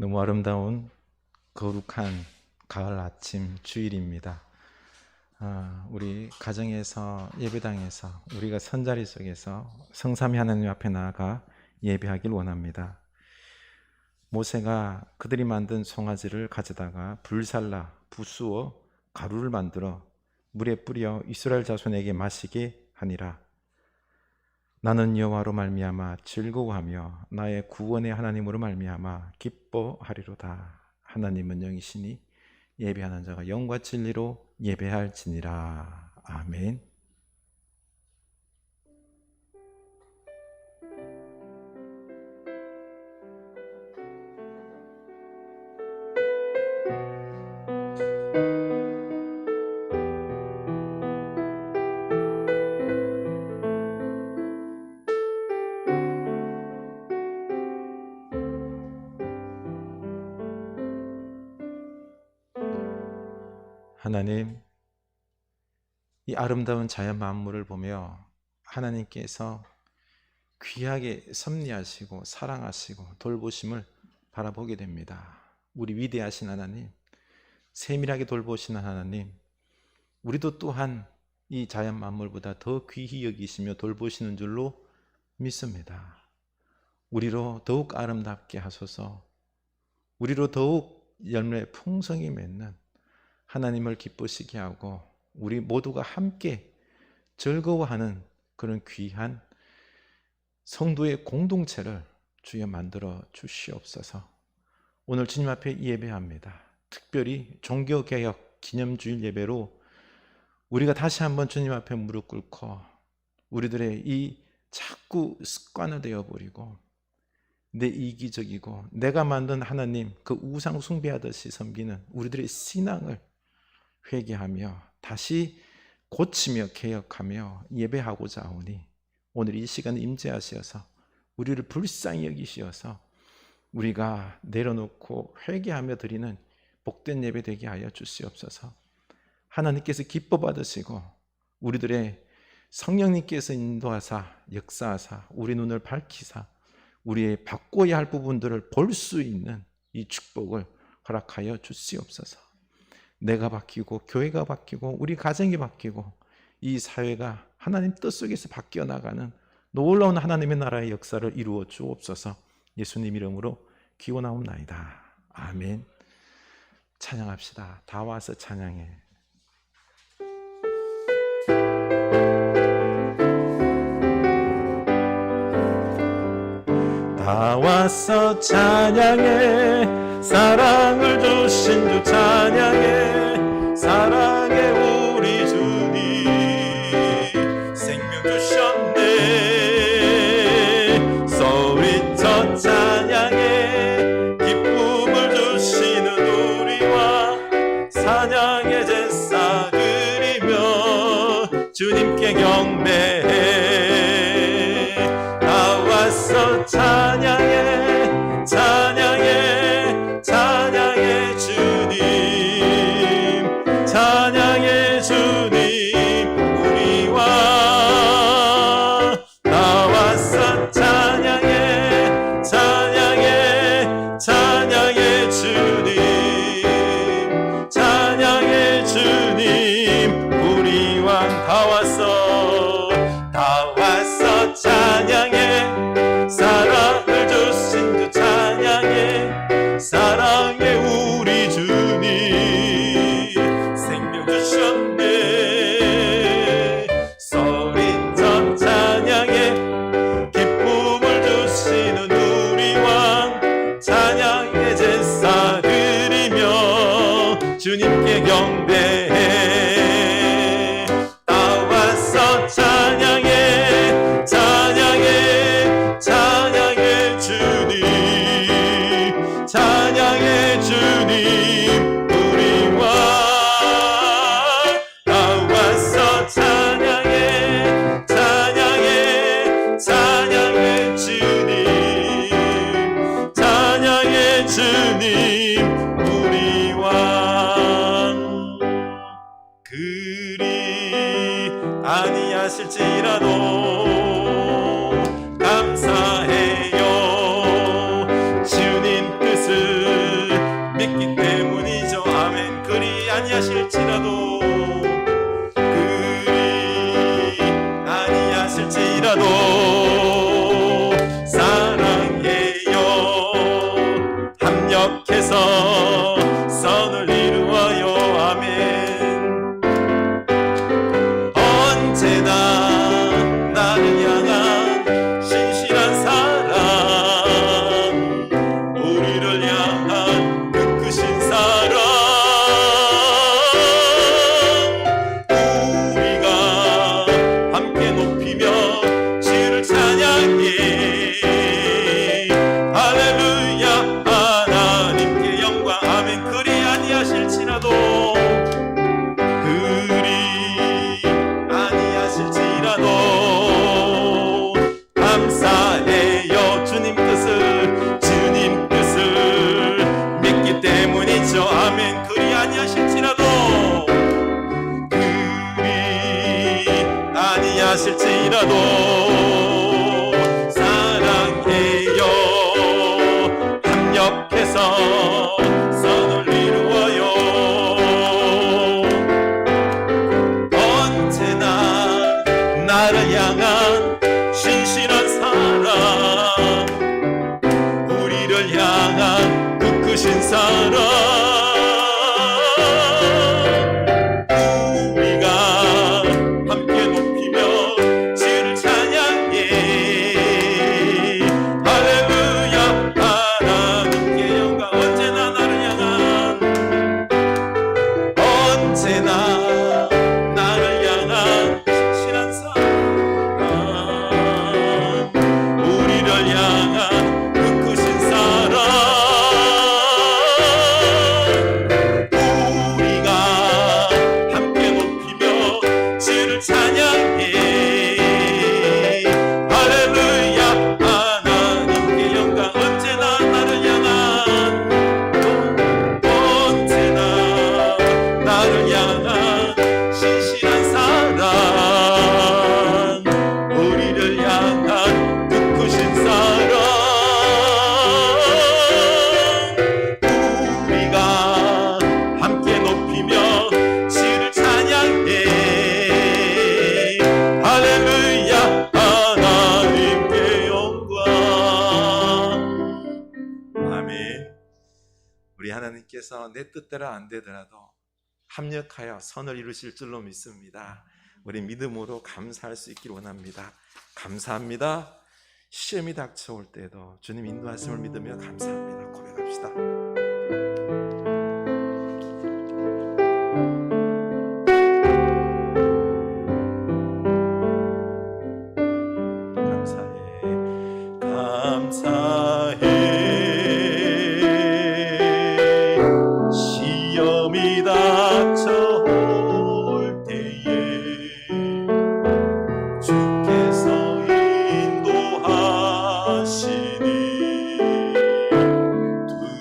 너무 아름다운 거룩한 가을 아침 주일입니다. 우리 가정에서 예배당에서 우리가 선자리 속에서 성삼위 하나님 앞에 나아가 예배하길 원합니다. 모세가 그들이 만든 송아지를 가져다가 불살라 부수어 가루를 만들어 물에 뿌려 이스라엘 자손에게 마시게 하니라. 나는 여호와로 말미암아 즐거워하며 나의 구원의 하나님으로 말미암아 기뻐하리로다. 하나님은 영이시니 예배하는 자가 영과 진리로 예배할지니라. 아멘. 하나님, 이 아름다운 자연 만물을 보며 하나님께서 귀하게 섭리하시고 사랑하시고 돌보심을 바라보게 됩니다. 우리 위대하신 하나님, 세밀하게 돌보시는 하나님, 우리도 또한 이 자연 만물보다 더 귀히 여기시며 돌보시는 줄로 믿습니다. 우리로 더욱 아름답게 하소서. 우리로 더욱 열매 풍성히 맺는 하나님을 기쁘시게 하고 우리 모두가 함께 즐거워하는 그런 귀한 성도의 공동체를 주여 만들어 주시옵소서. 오늘 주님 앞에 예배합니다. 특별히 종교개혁 기념주일 예배로 우리가 다시 한번 주님 앞에 무릎 꿇고 우리들의 이 자꾸 습관화되어 버리고 내 이기적이고 내가 만든 하나님 그 우상 숭배하듯이 섬기는 우리들의 신앙을 회개하며 다시 고치며 개혁하며 예배하고자 하오니 오늘 이 시간에 임재하시어서 우리를 불쌍히 여기시어서 우리가 내려놓고 회개하며 드리는 복된 예배 되게 하여 주시옵소서. 하나님께서 기뻐 받으시고 우리들의 성령님께서 인도하사 역사하사 우리 눈을 밝히사 우리의 바꿔야 할 부분들을 볼 수 있는 이 축복을 허락하여 주시옵소서. 내가 바뀌고 교회가 바뀌고 우리 가정이 바뀌고 이 사회가 하나님 뜻 속에서 바뀌어 나가는 놀라운 하나님의 나라의 역사를 이루어 주옵소서. 예수님 이름으로 기원하옵나이다. 아멘. 찬양합시다. 다 와서 찬양해. 다 와서 찬양해. 사랑을 주신 주 찬양해. 사랑해 우리 주님 생명 주셨네. 소리쳐 찬양해. 기쁨을 주시는 우리와 찬양의 제사 드리며 주님께 경배해. 다 와서 찬양해. 찬양해. 찬양해 주님. 찬양해 주님. 우리와 나와서 찬양해. 찬양해. 찬양해 주님. 찬양해 주님. 우리 왕 다 와서 찬양해. 사랑을 주신 주 찬양해. 사랑해 우리 주님 생명 주셨네. 소리쳐 찬양해. 기쁨을 주시는 우리 왕 찬양의 제사 드리며 주님께 경배해. 나와서 찬양해. 찬양해. 찬양해 주님. 찬양해 주님. 우리와 나와서 찬양해. 찬양해. 찬양해 주님. 찬양해 주님. 우리와 그리 아니하실지라도 감사해요. 주님 뜻을 아니하실지라도 아니하실지라도 사랑해요. 합력해서 선을 이루어요. 아멘. 언제나 나를 향한 신실한 사랑, 우리를 향한 그 크신 사랑, 우리가 함께 높이며 주를 찬양해. 할렐루야. 하나님께 영광. 아멘. 그리 아니하실지라도 감사해요. 주님 뜻을 믿기 때문이죠. 아멘. 그리 아니하실지라도 사랑해요. 합력해서 선을 이루어요. 언제나 나를 향한 신실한 사랑, 우리를 향한 그 크신 사랑, 우리가 함께 높이며 주를 찬양해. 할렐루야. 하나님께 영광. 언제나 나를 향한 신실한 사랑, 우리를 향한 그 크신 사랑, 우리가 함께 높이며 주를 찬양해. 할렐루야. 하나님께 영광. 언제나 나를 향한 신실한 사랑, 우리를 향한 그 크신 사랑, 우리가 함께 높이며 주를 찬양해. 할렐루야. 하나님께 영광. 아멘. 우리 하나님께서 내 뜻대로 안 되더라도 합력하여 선을 이루실 줄로 믿습니다. 우리 믿음으로 감사할 수 있기를 원합니다. 감사합니다. 시험이 닥쳐올 때도 주님 인도하심을 믿으며 감사합니다. 고백합시다. 감사해. 시험이 닥쳐올 때에 주께서 인도하시니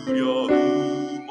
두려움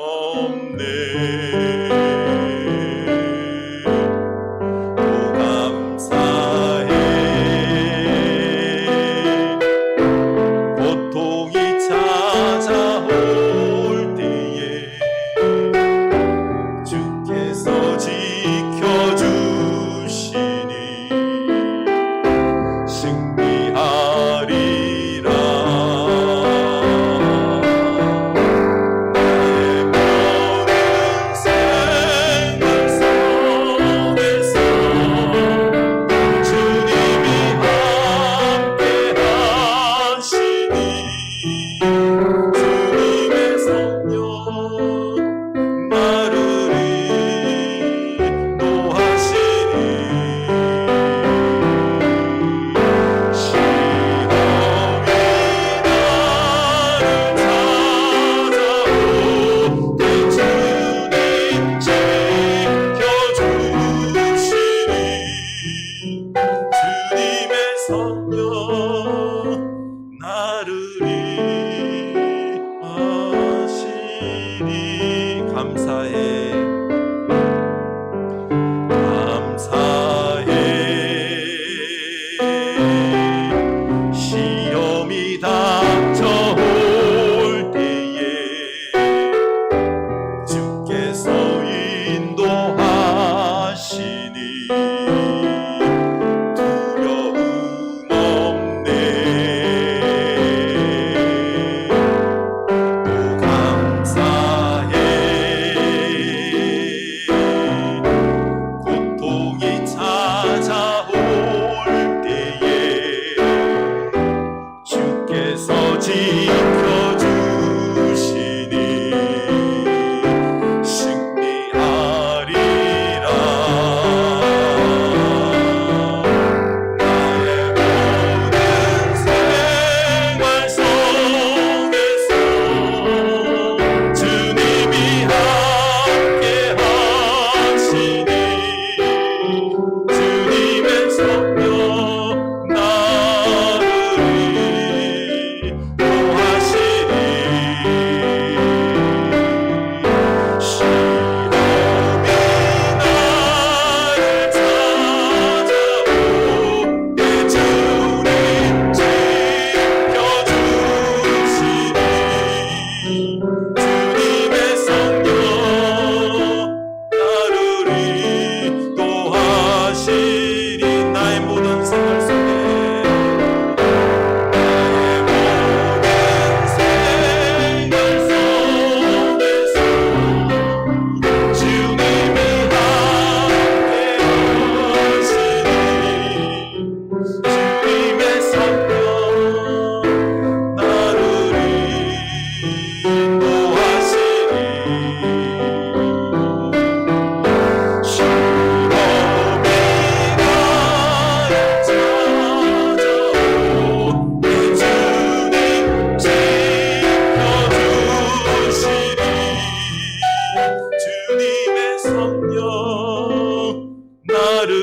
나를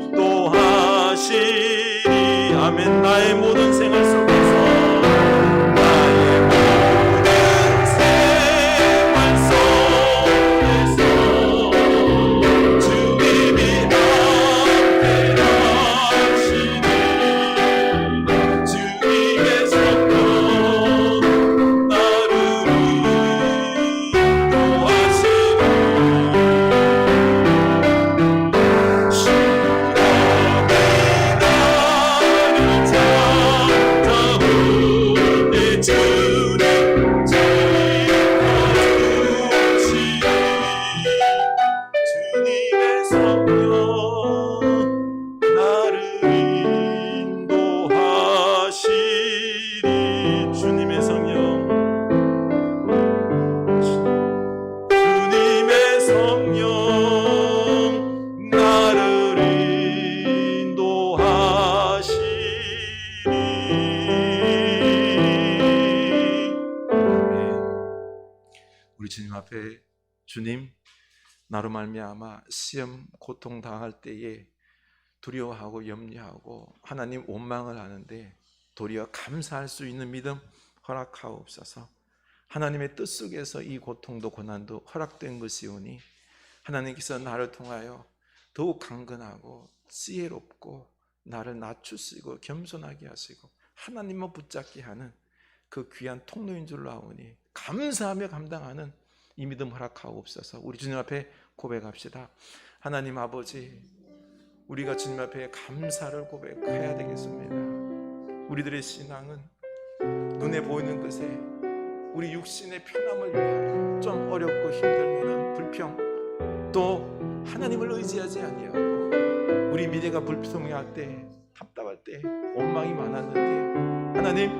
인도하시리. 아멘. 나의 모든 생활 속에서, 나의 모든 생활 속에서 주님이 함께하시니, 주님의 성령 나를 인도하시니, 주님의 성령 나를 인도하시리. 주님의 성령, 주님의 성령 나를 인도하시리. 우리 주님 앞에, 주님, 나로 말미암아 시험 고통 당할 때에 두려워하고 염려하고 하나님 원망을 하는데 도리어 감사할 수 있는 믿음 허락하옵소서. 하나님의 뜻 속에서 이 고통도 고난도 허락된 것이오니 하나님께서 나를 통하여 더욱 강건하고 지혜롭고 나를 낮추시고 겸손하게 하시고 하나님만 붙잡게 하는 그 귀한 통로인 줄로 아오니 감사하며 감당하는 이 믿음 허락하옵소서. 우리 주님 앞에 고백합시다. 하나님 아버지, 우리가 주님 앞에 감사를 고백해야 되겠습니다. 우리들의 신앙은 눈에 보이는 것에 우리 육신의 편함을 위하여 좀 어렵고 힘들면 불평, 또 하나님을 의지하지 아니하고 우리 미래가 불투명할 때, 답답할 때 원망이 많았는데 하나님,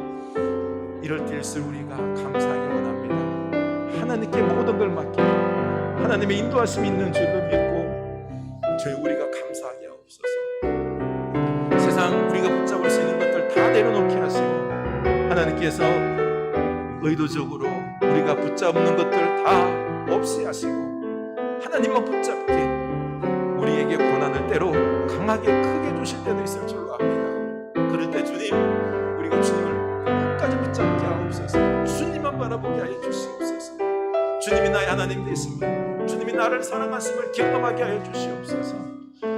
이럴 때일수록 우리가 감사하기 원합니다. 하나님께 모든 걸 맡기고 하나님의 인도하심이 있는 줄을 믿고 저희 우리가 감사하게 하옵소서. 세상 우리가 붙잡을 수 있는 것들 다 내려놓게 하시고 하나님께서 의도적으로 우리가 붙잡는 것들 다 없이 하시고 하나님만 붙잡게 우리에게 고난을 때로 강하게 크게 주실 때도 있을 줄로 압니다. 그럴 때 주님, 우리가 주님을 끝까지 붙잡게 하옵소서. 주님만 바라보게 하여 주시옵소서. 주님이 나의 하나님 되심을, 주님이 나를 사랑하심을 경험하게 하여 주시옵소서.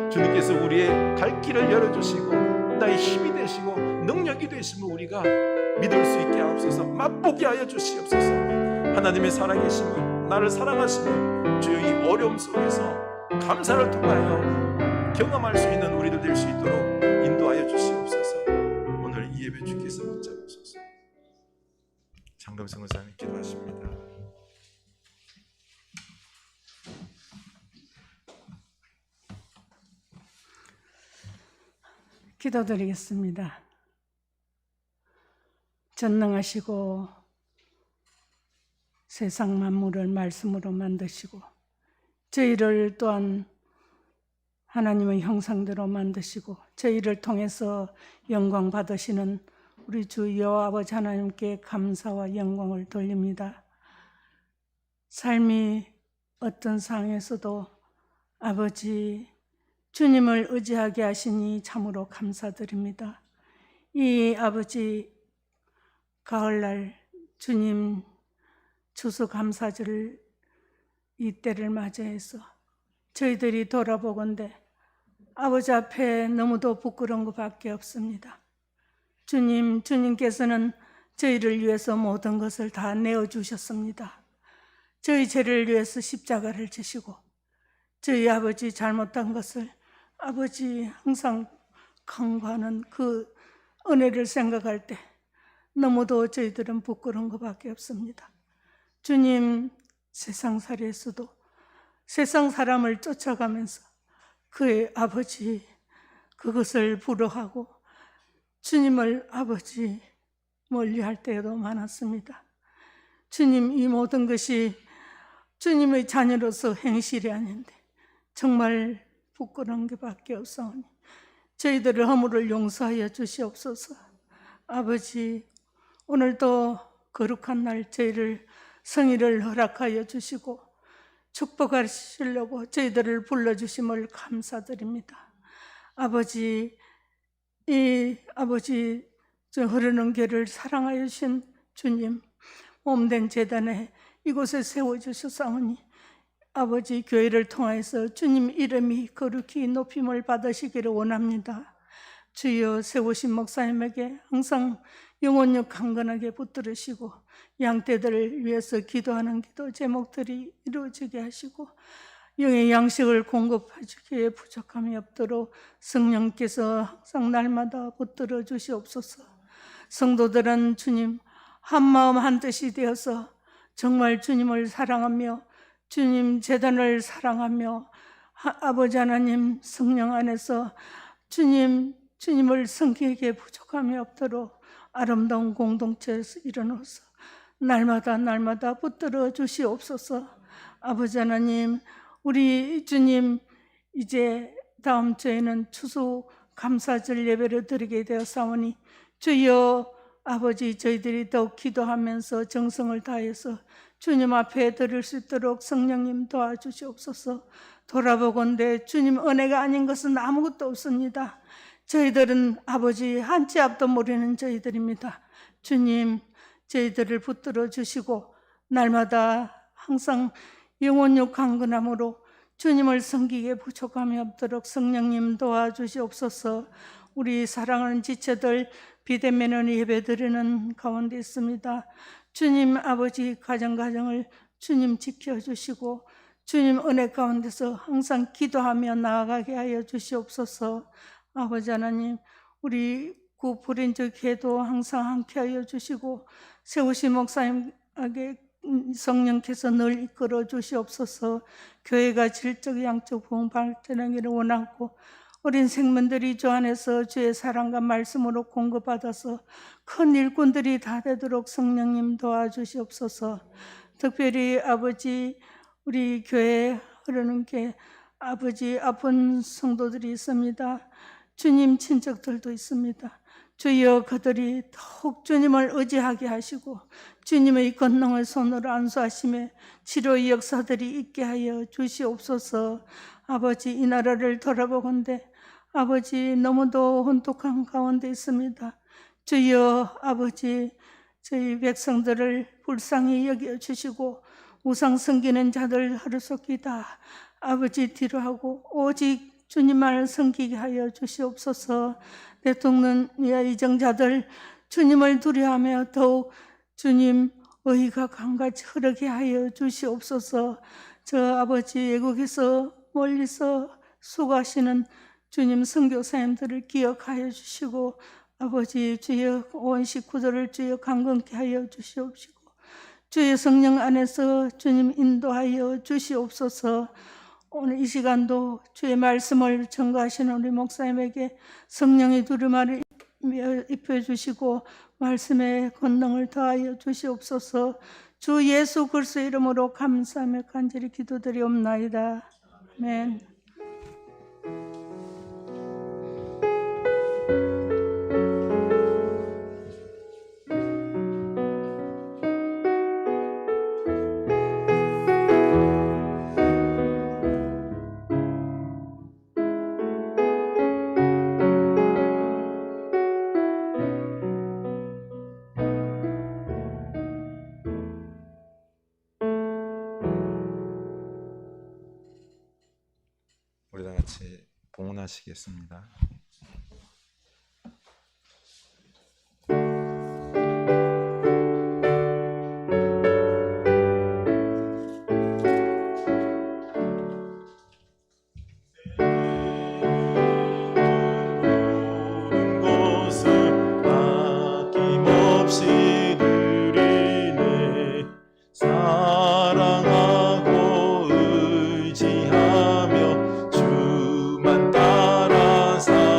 주님께서 우리의 갈 길을 열어주시고 나의 힘이 되시고 능력이 되심을 우리가 믿을 수 있게 하옵소서. 맛보게 하여 주시옵소서. 하나님의 살아계심을, 나를 사랑하심을 주여 이 어려움 속에서 감사를 통하여 경험할 수 있는 우리들 될 수 있도록 인도하여 주시옵소서. 오늘 이 예배 주께서 붙잡으소서. 장금성 의사님 기도하십니다. 기도드리겠습니다. 전능하시고 세상 만물을 말씀으로 만드시고 저희를 또한 하나님의 형상대로 만드시고 저희를 통해서 영광 받으시는 우리 주 여호와 아버지 하나님께 감사와 영광을 돌립니다. 삶이 어떤 상황에서도 아버지 주님을 의지하게 하시니 참으로 감사드립니다. 이 아버지 가을날 주님 추수감사절 이때를 맞이해서 저희들이 돌아보건대 아버지 앞에 너무도 부끄러운 것밖에 없습니다. 주님께서는 저희를 위해서 모든 것을 다 내어주셨습니다. 저희 죄를 위해서 십자가를 지시고 저희 아버지 잘못한 것을 아버지 항상 강구하는 그 은혜를 생각할 때 너무도 저희들은 부끄러운 것밖에 없습니다. 주님, 세상살이에서도 세상 사람을 쫓아가면서 그의 아버지 그것을 부러워하고 주님을 아버지 멀리할 때도 많았습니다. 주님, 이 모든 것이 주님의 자녀로서 행실이 아닌데 정말 부끄러운 것밖에 없사오니 저희들의 허물을 용서하여 주시옵소서. 아버지, 오늘도 거룩한 날 저희를 성의를 허락하여 주시고 축복하시려고 저희들을 불러주심을 감사드립니다. 아버지, 이 아버지 저 흐르는 길을 사랑하여 주신 주님, 몸된 제단에 이곳에 세워주셨사오니 아버지 교회를 통해서 주님 이름이 거룩히 높임을 받으시기를 원합니다. 주여 세우신 목사님에게 항상 영혼력 강건하게 붙들으시고 양떼들을 위해서 기도하는 기도 제목들이 이루어지게 하시고 영의 양식을 공급하기에 부족함이 없도록 성령께서 항상 날마다 붙들어 주시옵소서. 성도들은 주님 한마음 한뜻이 되어서 정말 주님을 사랑하며 주님 제단을 사랑하며 아버지 하나님 성령 안에서 주님을 섬기기에 부족함이 없도록 아름다운 공동체에서 일어나서 날마다 붙들어 주시옵소서. 아버지 하나님, 우리 주님 이제 다음 주에는 추수 감사절 예배를 드리게 되었사오니 주여 아버지 저희들이 더욱 기도하면서 정성을 다해서 주님 앞에 드릴 수 있도록 성령님 도와주시옵소서. 돌아보건대 주님 은혜가 아닌 것은 아무것도 없습니다. 저희들은 아버지 한 치 앞도 모르는 저희들입니다. 주님 저희들을 붙들어 주시고 날마다 항상 영혼력 강건함으로 주님을 섬기기에 부족함이 없도록 성령님 도와주시옵소서. 우리 사랑하는 지체들 비대면으로 예배드리는 가운데 있습니다. 주님 아버지 가정을 주님 지켜주시고 주님 은혜 가운데서 항상 기도하며 나아가게 하여 주시옵소서. 아버지 하나님, 우리 구부린저 교회도 항상 함께 하여 주시고 세우신 목사님에게 성령께서 늘 이끌어 주시옵소서. 교회가 질적 양적 부흥 발전하기를 원하고 어린 생명들이 주 안에서 주의 사랑과 말씀으로 공급받아서 큰 일꾼들이 다 되도록 성령님 도와주시옵소서. 특별히 아버지 우리 교회 흐르는 게 아버지 아픈 성도들이 있습니다. 주님 친척들도 있습니다. 주여 그들이 더욱 주님을 의지하게 하시고 주님의 권능을 손으로 안수하시며 치료의 역사들이 있게 하여 주시옵소서. 아버지 이 나라를 돌아보건대 아버지 너무도 혼독한 가운데 있습니다. 주여 아버지 저희 백성들을 불쌍히 여겨주시고 우상 섬기는 자들 하루속히 다 아버지 뒤로 하고 오직 주님만을 섬기게 하여 주시옵소서. 대통령이야 이정자들 주님을 두려워하며 더욱 주님 의가 강같이 흐르게 하여 주시옵소서. 저 아버지 외국에서 멀리서 수고하시는 주님 선교사님들을 기억하여 주시고 아버지 주여 온 식구들을 주여 강건케 하여 주시옵시고 주의 성령 안에서 주님 인도하여 주시옵소서. 오늘 이 시간도 주의 말씀을 전가하시는 우리 목사님에게 성령의 두루마를 입혀주시고 말씀의 권능을 더하여 주시옵소서. 주 예수 그리스도의 이름으로 감사하며 간절히 기도드리옵나이다. 아멘. 우리 다 같이 봉헌하시겠습니다. 사랑하고 의지하며 주만 따라 살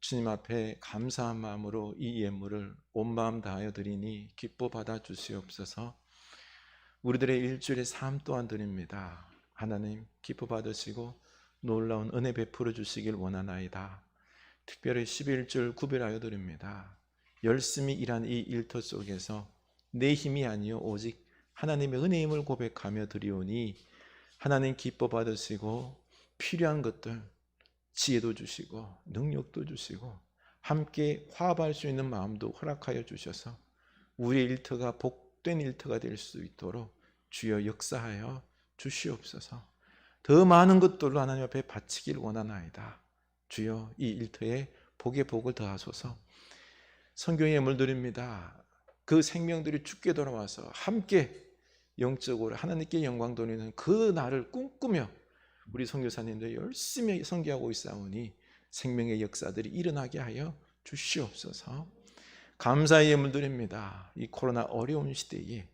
주님 앞에 감사한 마음으로 이 예물을 온 마음 다하여 드리니 기뻐 받아 주시옵소서. 우리들의 일주일의 삶 또한 드립니다. 하나님 기뻐 받으시고 놀라운 은혜 베풀어 주시길 원하나이다. 특별히 11줄 구별하여 드립니다. 열심히 일한 이 일터 속에서 내 힘이 아니요 오직 하나님의 은혜임을 고백하며 드리오니 하나님 기뻐 받으시고 필요한 것들 지혜도 주시고 능력도 주시고 함께 화합할 수 있는 마음도 허락하여 주셔서 우리의 일터가 복된 일터가 될 수 있도록 주여 역사하여 주시옵소서. 더 많은 것들로 하나님 앞에 바치길 원하나이다. 주여 이 일터에 복의 복을 더하소서. 성경에 물드립니다. 그 생명들이 죽게 돌아와서 함께 영적으로 하나님께 영광 돌리는 그 날을 꿈꾸며 우리 선교사님들 열심히 선교하고 있사오니 생명의 역사들이 일어나게 하여 주시옵소서. 감사의 예물 드립니다. 이 코로나 어려운 시대에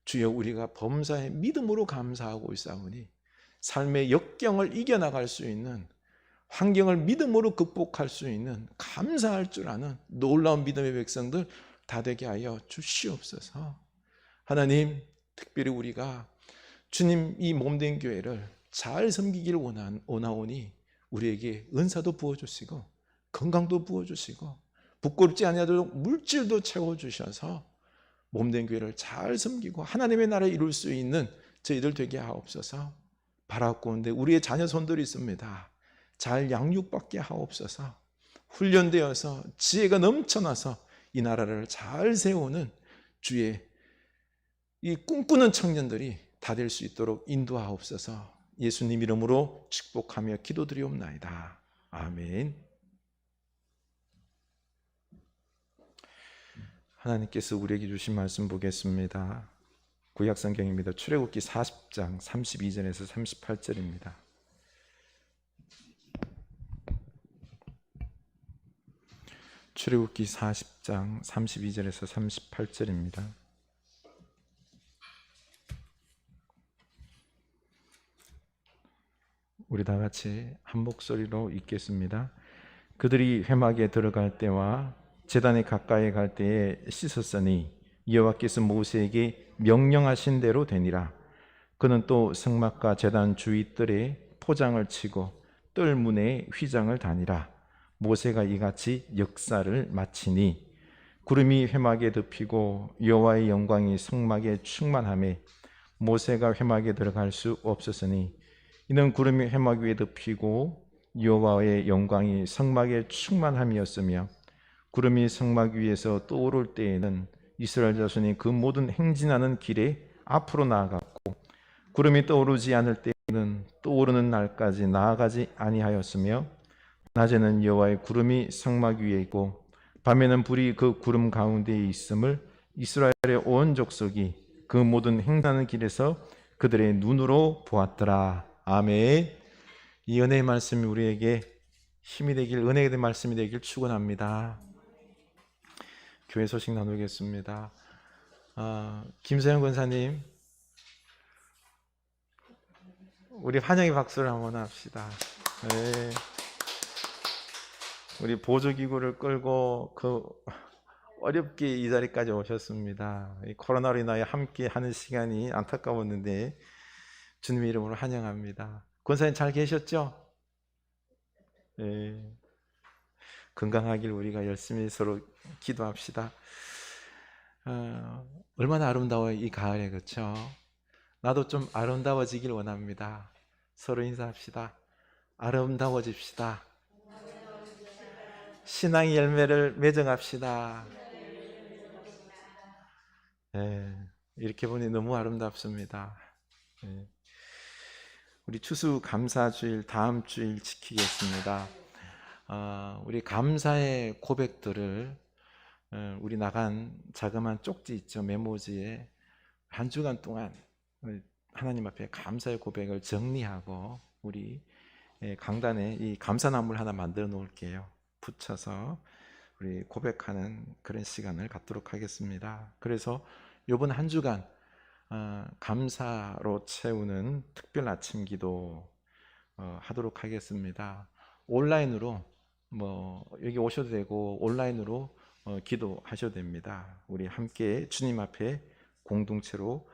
주여 우리가 범사의 믿음으로 감사하고 있사오니 삶의 역경을 이겨나갈 수 있는 환경을 믿음으로 극복할 수 있는 감사할 줄 아는 놀라운 믿음의 백성들 다 되게 하여 주시옵소서. 하나님 특별히 우리가 주님 이 몸된 교회를 잘 섬기기를 원하오니 우리에게 은사도 부어주시고 건강도 부어주시고 부끄럽지 아니하도록 물질도 채워주셔서 몸된 교회를 잘 섬기고 하나님의 나라를 이룰 수 있는 저희들 되게 하옵소서. 바라옵건대 우리의 자녀 손들이 있습니다. 잘 양육받게 하옵소서. 훈련되어서 지혜가 넘쳐나서 이 나라를 잘 세우는 주의 이 꿈꾸는 청년들이 다 될 수 있도록 인도하옵소서. 예수님 이름으로 축복하며 기도드리옵나이다. 아멘. 하나님께서 우리에게 주신 말씀 보겠습니다. 구약성경입니다. 출애굽기 40장 32절에서 38절입니다. 출애굽기 40장 32절에서 38절입니다. 우리 다 같이 한 목소리로 읽겠습니다. 그들이 회막에 들어갈 때와 제단에 가까이 갈 때에 씻었으니 여호와께서 모세에게 명령하신 대로 되니라. 그는 또 성막과 제단 주위 뜰에 포장을 치고 뜰 문에 휘장을 다니라. 모세가 이같이 역사를 마치니 구름이 회막에 덮이고 여호와의 영광이 성막에 충만하매 모세가 회막에 들어갈 수 없었으니 이는 구름이 회막 위에 덮이고 여호와의 영광이 성막에 충만함이었으며 구름이 성막 위에서 떠오를 때에는 이스라엘 자손이 그 모든 행진하는 길에 앞으로 나아갔고 구름이 떠오르지 않을 때에는 떠오르는 날까지 나아가지 아니하였으며 낮에는 여호와의 구름이 성막 위에 있고 밤에는 불이 그 구름 가운데에 있음을 이스라엘의 온 족속이 그 모든 행진하는 길에서 그들의 눈으로 보았더라. 아멘. 이 은혜의 말씀이 우리에게 힘이 되길, 은혜의 말씀이 되길 축원합니다. 교회 소식 나누겠습니다. 김서영 권사님, 우리 환영의 박수를 한번 합시다. 네. 우리 보조기구를 끌고 어렵게 이 자리까지 오셨습니다. 이 코로나로 인하여 함께 하는 시간이 안타까웠는데 주님의 이름으로 환영합니다. 권사님 잘 계셨죠? 네. 건강하길 우리가 열심히 서로 기도합시다. 얼마나 아름다워요 이 가을에. 그렇죠? 나도 좀 아름다워지길 원합니다. 서로 인사합시다. 아름다워집시다. 신앙의 열매를 맺어갑시다. 네, 이렇게 보니 너무 아름답습니다. 네. 우리 추수감사주일 다음 주일 지키겠습니다. 우리 감사의 고백들을 우리 나간 자그마한 쪽지 있죠, 메모지에 한 주간 동안 하나님 앞에 감사의 고백을 정리하고 우리 강단에 이 감사나무를 하나 만들어 놓을게요. 붙여서 우리 고백하는 그런 시간을 갖도록 하겠습니다. 그래서 이번 한 주간 감사로 채우는 특별 아침 기도 하도록 하겠습니다. 온라인으로 여기 오셔도 되고 온라인으로 기도하셔도 됩니다. 우리 함께 주님 앞에 공동체로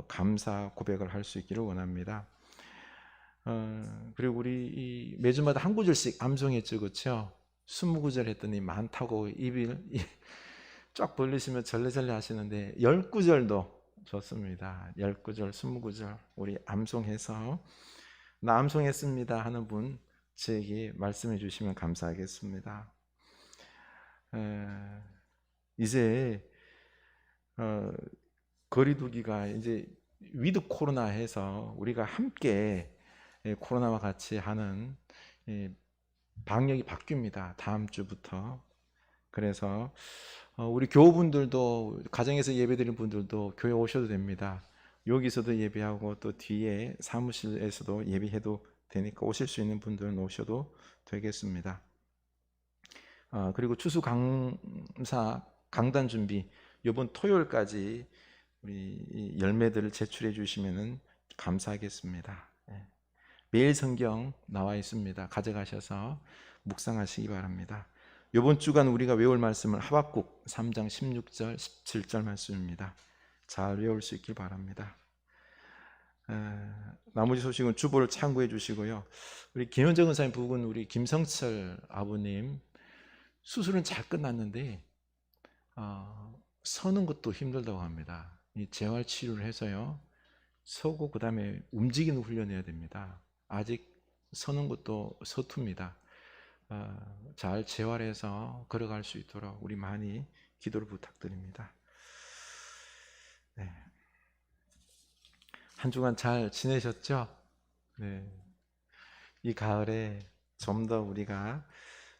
감사 고백을 할 수 있기를 원합니다. 그리고 우리 매주마다 한 구절씩 암송했죠, 그렇죠? 20구절 했더니 많다고 입을 쫙 벌리시면 절레절레 하시는데 10구절도 좋습니다. 10구절, 20구절 우리 암송해서 나 암송했습니다 하는 분 저에게 말씀해 주시면 감사하겠습니다. 이제 거리두기가 이제 위드 코로나 해서 우리가 함께 코로나와 같이 하는 방역이 바뀝니다. 다음 주부터. 그래서 우리 교우분들도 가정에서 예배드리는 분들도 교회 오셔도 됩니다. 여기서도 예배하고 또 뒤에 사무실에서도 예배해도 되니까 오실 수 있는 분들은 오셔도 되겠습니다. 그리고 추수감사 강단 준비 이번 토요일까지 우리 열매들을 제출해 주시면 감사하겠습니다. 매일 성경 나와 있습니다. 가져가셔서 묵상하시기 바랍니다. 이번 주간 우리가 외울 말씀은 하박국 3장 16절 17절 말씀입니다. 잘 외울 수 있길 바랍니다. 나머지 소식은 주보를 참고해 주시고요. 우리 김현정 의사님 부분 우리 김성철 아버님 수술은 잘 끝났는데 서는 것도 힘들다고 합니다. 이 재활 치료를 해서요. 서고 그다음에 움직이는 훈련해야 됩니다. 아직 서는 것도 서툽니다. 잘 재활해서 걸어갈 수 있도록 우리 많이 기도를 부탁드립니다. 네. 한 주간 잘 지내셨죠? 네. 이 가을에 좀 더 우리가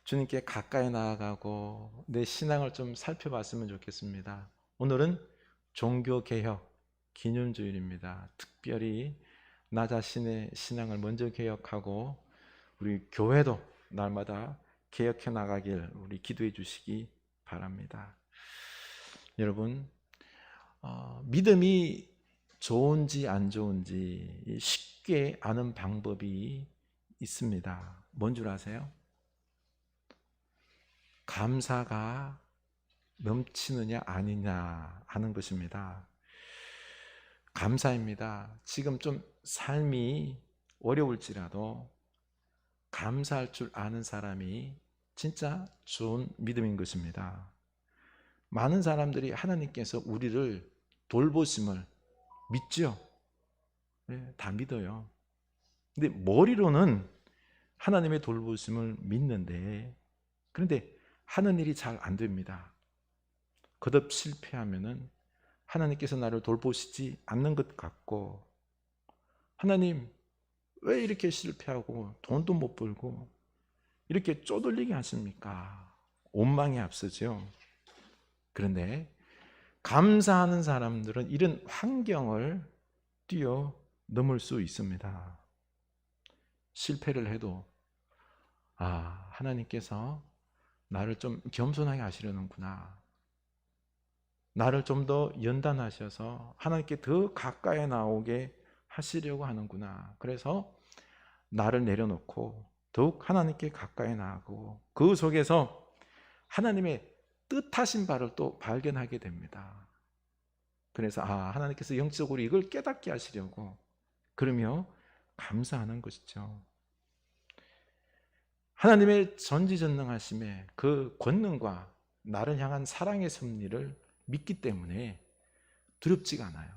주님께 가까이 나아가고 내 신앙을 좀 살펴봤으면 좋겠습니다. 오늘은 종교개혁 기념주일입니다. 특별히 나 자신의 신앙을 먼저 개혁하고 우리 교회도 날마다 개혁해 나가길 우리 기도해 주시기 바랍니다. 여러분 믿음이 좋은지 안 좋은지 쉽게 아는 방법이 있습니다. 뭔 줄 아세요? 감사가 넘치느냐 아니냐 하는 것입니다. 감사입니다. 지금 좀 삶이 어려울지라도 감사할 줄 아는 사람이 진짜 좋은 믿음인 것입니다. 많은 사람들이 하나님께서 우리를 돌보심을 믿죠? 네, 다 믿어요. 근데 머리로는 하나님의 돌보심을 믿는데 그런데 하는 일이 잘 안 됩니다. 거듭 실패하면은 하나님께서 나를 돌보시지 않는 것 같고 하나님 왜 이렇게 실패하고 돈도 못 벌고 이렇게 쪼들리게 하십니까? 원망이 앞서죠. 그런데 감사하는 사람들은 이런 환경을 뛰어넘을 수 있습니다. 실패를 해도 하나님께서 나를 좀 겸손하게 하시려는구나. 나를 좀 더 연단하셔서 하나님께 더 가까이 나오게 하시려고 하는구나. 그래서 나를 내려놓고 더욱 하나님께 가까이 나가고 그 속에서 하나님의 뜻하신 바를 또 발견하게 됩니다. 그래서 하나님께서 영적으로 이걸 깨닫게 하시려고 그러며 감사하는 것이죠. 하나님의 전지전능하심에 그 권능과 나를 향한 사랑의 섭리를 믿기 때문에 두렵지가 않아요.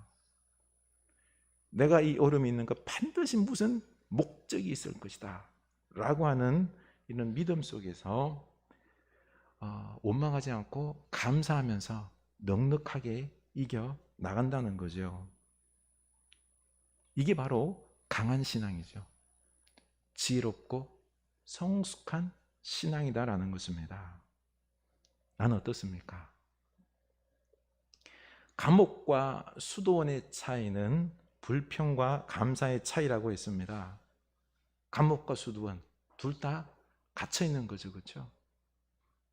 내가 이 어려움이 있는 것 반드시 무슨 목적이 있을 것이다 라고 하는 이런 믿음 속에서 원망하지 않고 감사하면서 넉넉하게 이겨 나간다는 거죠. 이게 바로 강한 신앙이죠. 지혜롭고 성숙한 신앙이다라는 것입니다. 나는 어떻습니까? 감옥과 수도원의 차이는 불평과 감사의 차이라고 했습니다. 감옥과 수도원 둘 다 갇혀 있는 거죠, 그렇죠?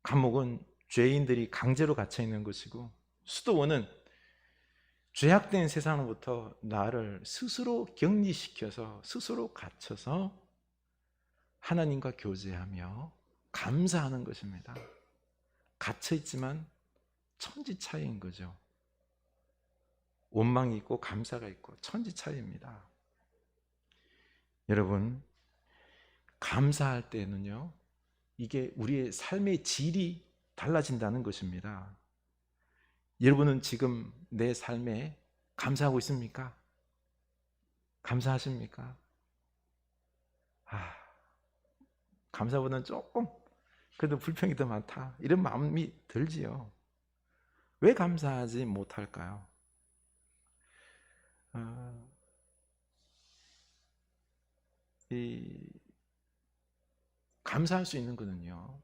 감옥은 죄인들이 강제로 갇혀 있는 것이고 수도원은 죄악된 세상으로부터 나를 스스로 격리시켜서 스스로 갇혀서 하나님과 교제하며 감사하는 것입니다. 갇혀 있지만 천지 차이인 거죠. 원망이 있고 감사가 있고 천지 차이입니다. 여러분, 감사할 때는요, 이게 우리의 삶의 질이 달라진다는 것입니다. 여러분은 지금 내 삶에 감사하고 있습니까? 감사하십니까? 감사보다는 조금 그래도 불평이 더 많다, 이런 마음이 들지요. 왜 감사하지 못할까요? 감사할 수 있는 것은요,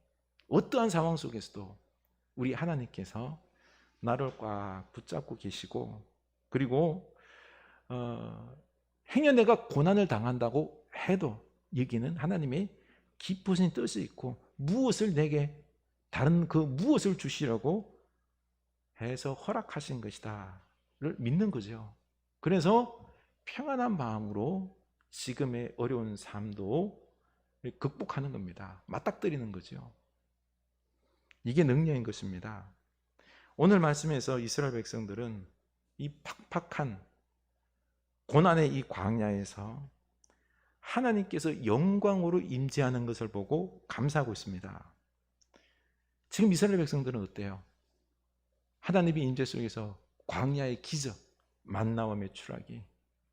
어떠한 상황 속에서도 우리 하나님께서 나를 꽉 붙잡고 계시고, 그리고 행여 내가 고난을 당한다고 해도 여기는 하나님의 깊으신 뜻이 있고 무엇을 내게 다른 그 무엇을 주시려고 해서 허락하신 것이다를 믿는 거죠. 그래서 평안한 마음으로 지금의 어려운 삶도 극복하는 겁니다. 맞닥뜨리는 거죠. 이게 능력인 것입니다. 오늘 말씀에서 이스라엘 백성들은 이 팍팍한 고난의 이 광야에서 하나님께서 영광으로 임재하는 것을 보고 감사하고 있습니다. 지금 이스라엘 백성들은 어때요? 하나님의 임재 속에서 광야의 기적, 만나와 메추라기,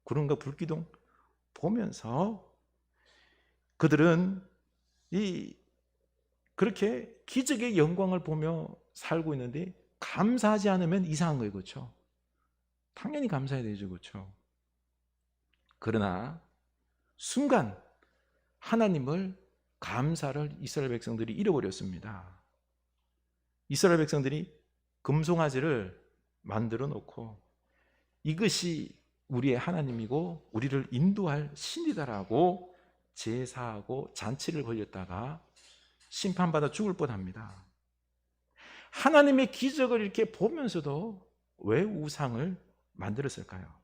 구름과 불기둥 보면서 그들은 그렇게 기적의 영광을 보며 살고 있는데 감사하지 않으면 이상한 거예요. 그렇죠? 당연히 감사해야 되죠. 그렇죠? 그러나 순간 하나님을 감사를 이스라엘 백성들이 잃어버렸습니다. 이스라엘 백성들이 금송아지를 만들어 놓고 이것이 우리의 하나님이고 우리를 인도할 신이다라고 제사하고 잔치를 벌였다가 심판받아 죽을 뻔합니다. 하나님의 기적을 이렇게 보면서도 왜 우상을 만들었을까요?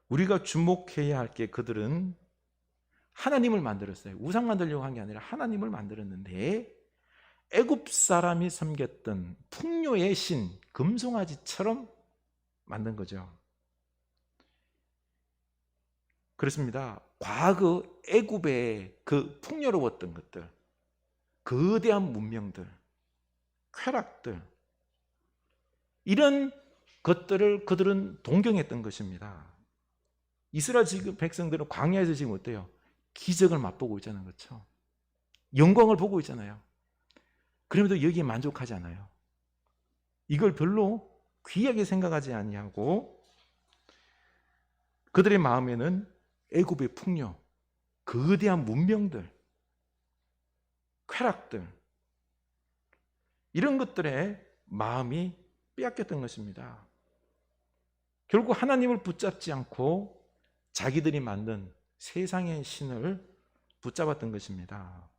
우리가 주목해야 할 게, 그들은 하나님을 만들었어요. 우상 만들려고 한 게 아니라 하나님을 만들었는데 애굽 사람이 섬겼던 풍요의 신 금송아지처럼 만든 거죠. 그렇습니다. 과거 애굽의 그 풍요로웠던 것들, 거대한 문명들, 쾌락들, 이런 것들을 그들은 동경했던 것입니다. 이스라엘 지금 백성들은 광야에서 지금 어때요? 기적을 맛보고 있잖아요. 그렇죠? 영광을 보고 있잖아요. 그럼에도 여기에 만족하지 않아요. 이걸 별로 귀하게 생각하지 아니하고 그들의 마음에는 애굽의 풍요, 거대한 문명들, 쾌락들, 이런 것들에 마음이 빼앗겼던 것입니다. 결국 하나님을 붙잡지 않고 자기들이 만든 세상의 신을 붙잡았던 것입니다.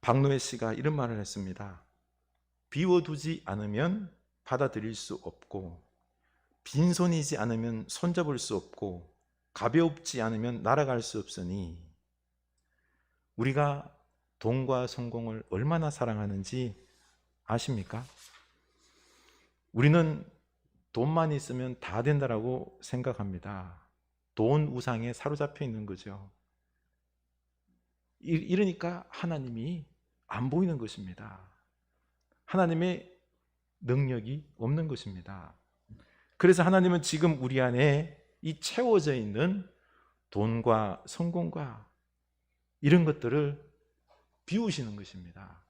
박노해 씨가 이런 말을 했습니다. 비워두지 않으면 받아들일 수 없고, 빈손이지 않으면 손잡을 수 없고, 가볍지 않으면 날아갈 수 없으니, 우리가 돈과 성공을 얼마나 사랑하는지 아십니까? 우리는 돈만 있으면 다 된다라고 생각합니다. 돈 우상에 사로잡혀 있는 거죠. 이러니까 하나님이 안 보이는 것입니다. 하나님의 능력이 없는 것입니다. 그래서 하나님은 지금 우리 안에 이 채워져 있는 돈과 성공과 이런 것들을 비우시는 것입니다.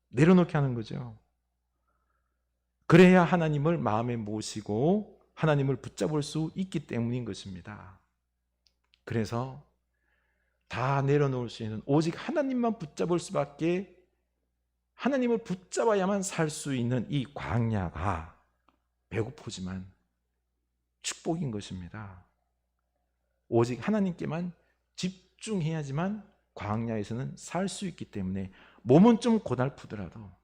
내려놓게 하는 거죠. 그래야 하나님을 마음에 모시고 하나님을 붙잡을 수 있기 때문인 것입니다. 그래서 다 내려놓을 수 있는, 오직 하나님만 붙잡을 수밖에, 하나님을 붙잡아야만 살 수 있는 이 광야가 배고프지만 축복인 것입니다. 오직 하나님께만 집중해야지만 광야에서는 살 수 있기 때문에, 몸은 좀 고달프더라도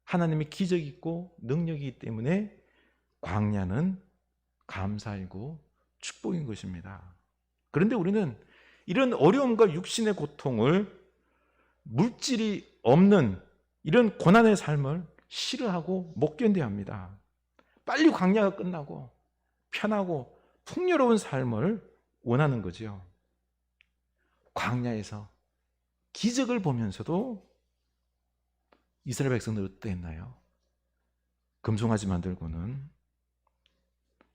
하나님의 기적이 있고 능력이기 때문에 광야는 감사이고 축복인 것입니다. 그런데 우리는 이런 어려움과 육신의 고통을 물질이 없는 이런 고난의 삶을 싫어하고 못 견뎌야 합니다. 빨리 광야가 끝나고 편하고 풍요로운 삶을 원하는 거죠. 광야에서 기적을 보면서도 이스라엘 백성들 어땠나요? 금송아지 만들고는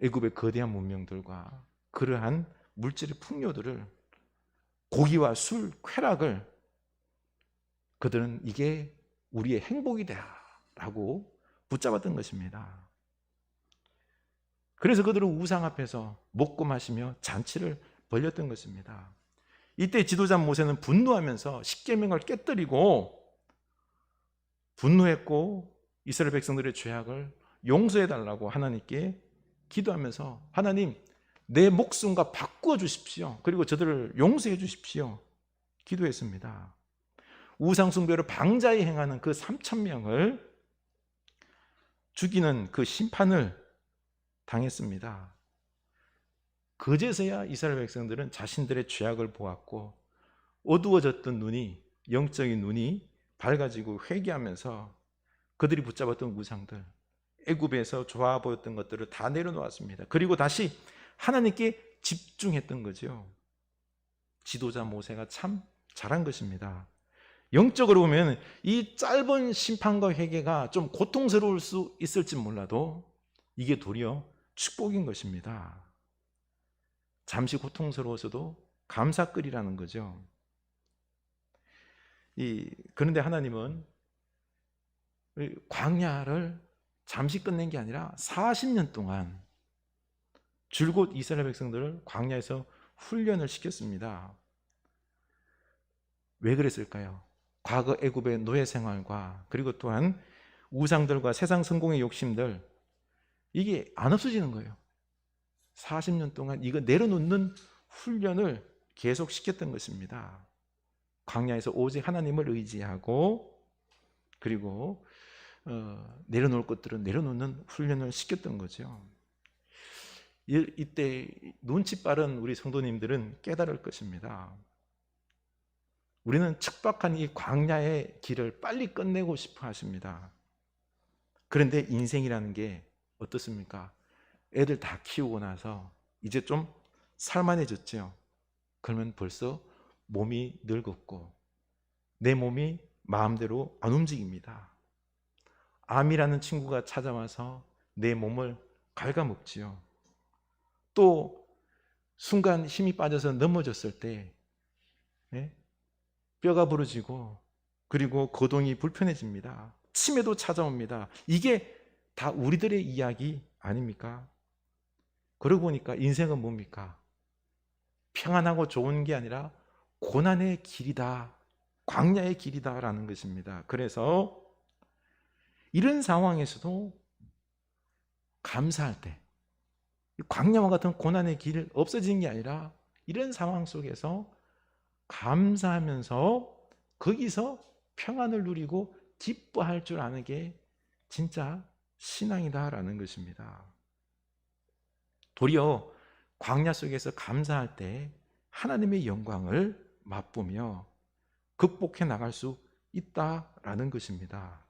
애굽의 거대한 문명들과 그러한 물질의 풍요들을, 고기와 술, 쾌락을 그들은 이게 우리의 행복이다 라고 붙잡았던 것입니다. 그래서 그들은 우상 앞에서 먹고 마시며 잔치를 벌였던 것입니다. 이때 지도자 모세는 분노하면서 십계명을 깨뜨리고 분노했고 이스라엘 백성들의 죄악을 용서해달라고 하나님께 기도하면서 하나님 내 목숨과 바꾸어 주십시오. 그리고 저들을 용서해 주십시오. 기도했습니다. 우상 숭배로 방자히 행하는 그 3,000명을 죽이는 그 심판을 당했습니다. 그제서야 이스라엘 백성들은 자신들의 죄악을 보았고 어두워졌던 눈이, 영적인 눈이 밝아지고 회개하면서 그들이 붙잡았던 우상들, 애굽에서 좋아 보였던 것들을 다 내려놓았습니다. 그리고 다시 하나님께 집중했던 거죠. 지도자 모세가 참 잘한 것입니다. 영적으로 보면 이 짧은 심판과 회개가 좀 고통스러울 수 있을지 몰라도 이게 도리어 축복인 것입니다. 잠시 고통스러워서도 감사거리라는 거죠. 그런데 하나님은 광야를 잠시 끝낸 게 아니라 40년 동안 줄곧 이스라엘 백성들을 광야에서 훈련을 시켰습니다. 왜 그랬을까요? 과거 애굽의 노예 생활과 그리고 또한 우상들과 세상 성공의 욕심들, 이게 안 없어지는 거예요. 40년 동안 이거 내려놓는 훈련을 계속 시켰던 것입니다. 광야에서 오직 하나님을 의지하고 그리고 내려놓을 것들은 내려놓는 훈련을 시켰던 거죠. 이때 눈치 빠른 우리 성도님들은 깨달을 것입니다. 우리는 척박한 이 광야의 길을 빨리 끝내고 싶어 하십니다. 그런데 인생이라는 게 어떻습니까? 애들 다 키우고 나서 이제 좀 살만해졌죠. 그러면 벌써 몸이 늙었고 내 몸이 마음대로 안 움직입니다. 암이라는 친구가 찾아와서 내 몸을 갉아먹지요. 또 순간 힘이 빠져서 넘어졌을 때 뼈가 부러지고 그리고 거동이 불편해집니다. 치매도 찾아옵니다. 이게 다 우리들의 이야기 아닙니까? 그러고 보니까 인생은 뭡니까? 평안하고 좋은 게 아니라 고난의 길이다, 광야의 길이다라는 것입니다. 그래서 이런 상황에서도 감사할 때, 광야와 같은 고난의 길 없어지는 게 아니라 이런 상황 속에서 감사하면서 거기서 평안을 누리고 기뻐할 줄 아는 게 진짜 신앙이다라는 것입니다. 도리어 광야 속에서 감사할 때 하나님의 영광을 맛보며 극복해 나갈 수 있다라는 것입니다.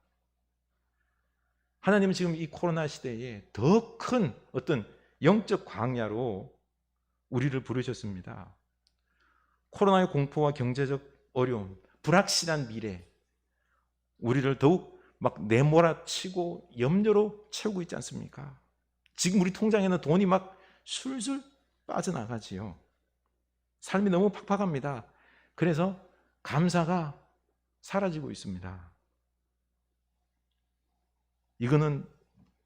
하나님은 지금 이 코로나 시대에 더 큰 어떤 영적 광야로 우리를 부르셨습니다. 코로나의 공포와 경제적 어려움, 불확실한 미래, 우리를 더욱 막 내몰아치고 염려로 채우고 있지 않습니까? 지금 우리 통장에는 돈이 막 술술 빠져나가지요. 삶이 너무 팍팍합니다. 그래서 감사가 사라지고 있습니다. 이거는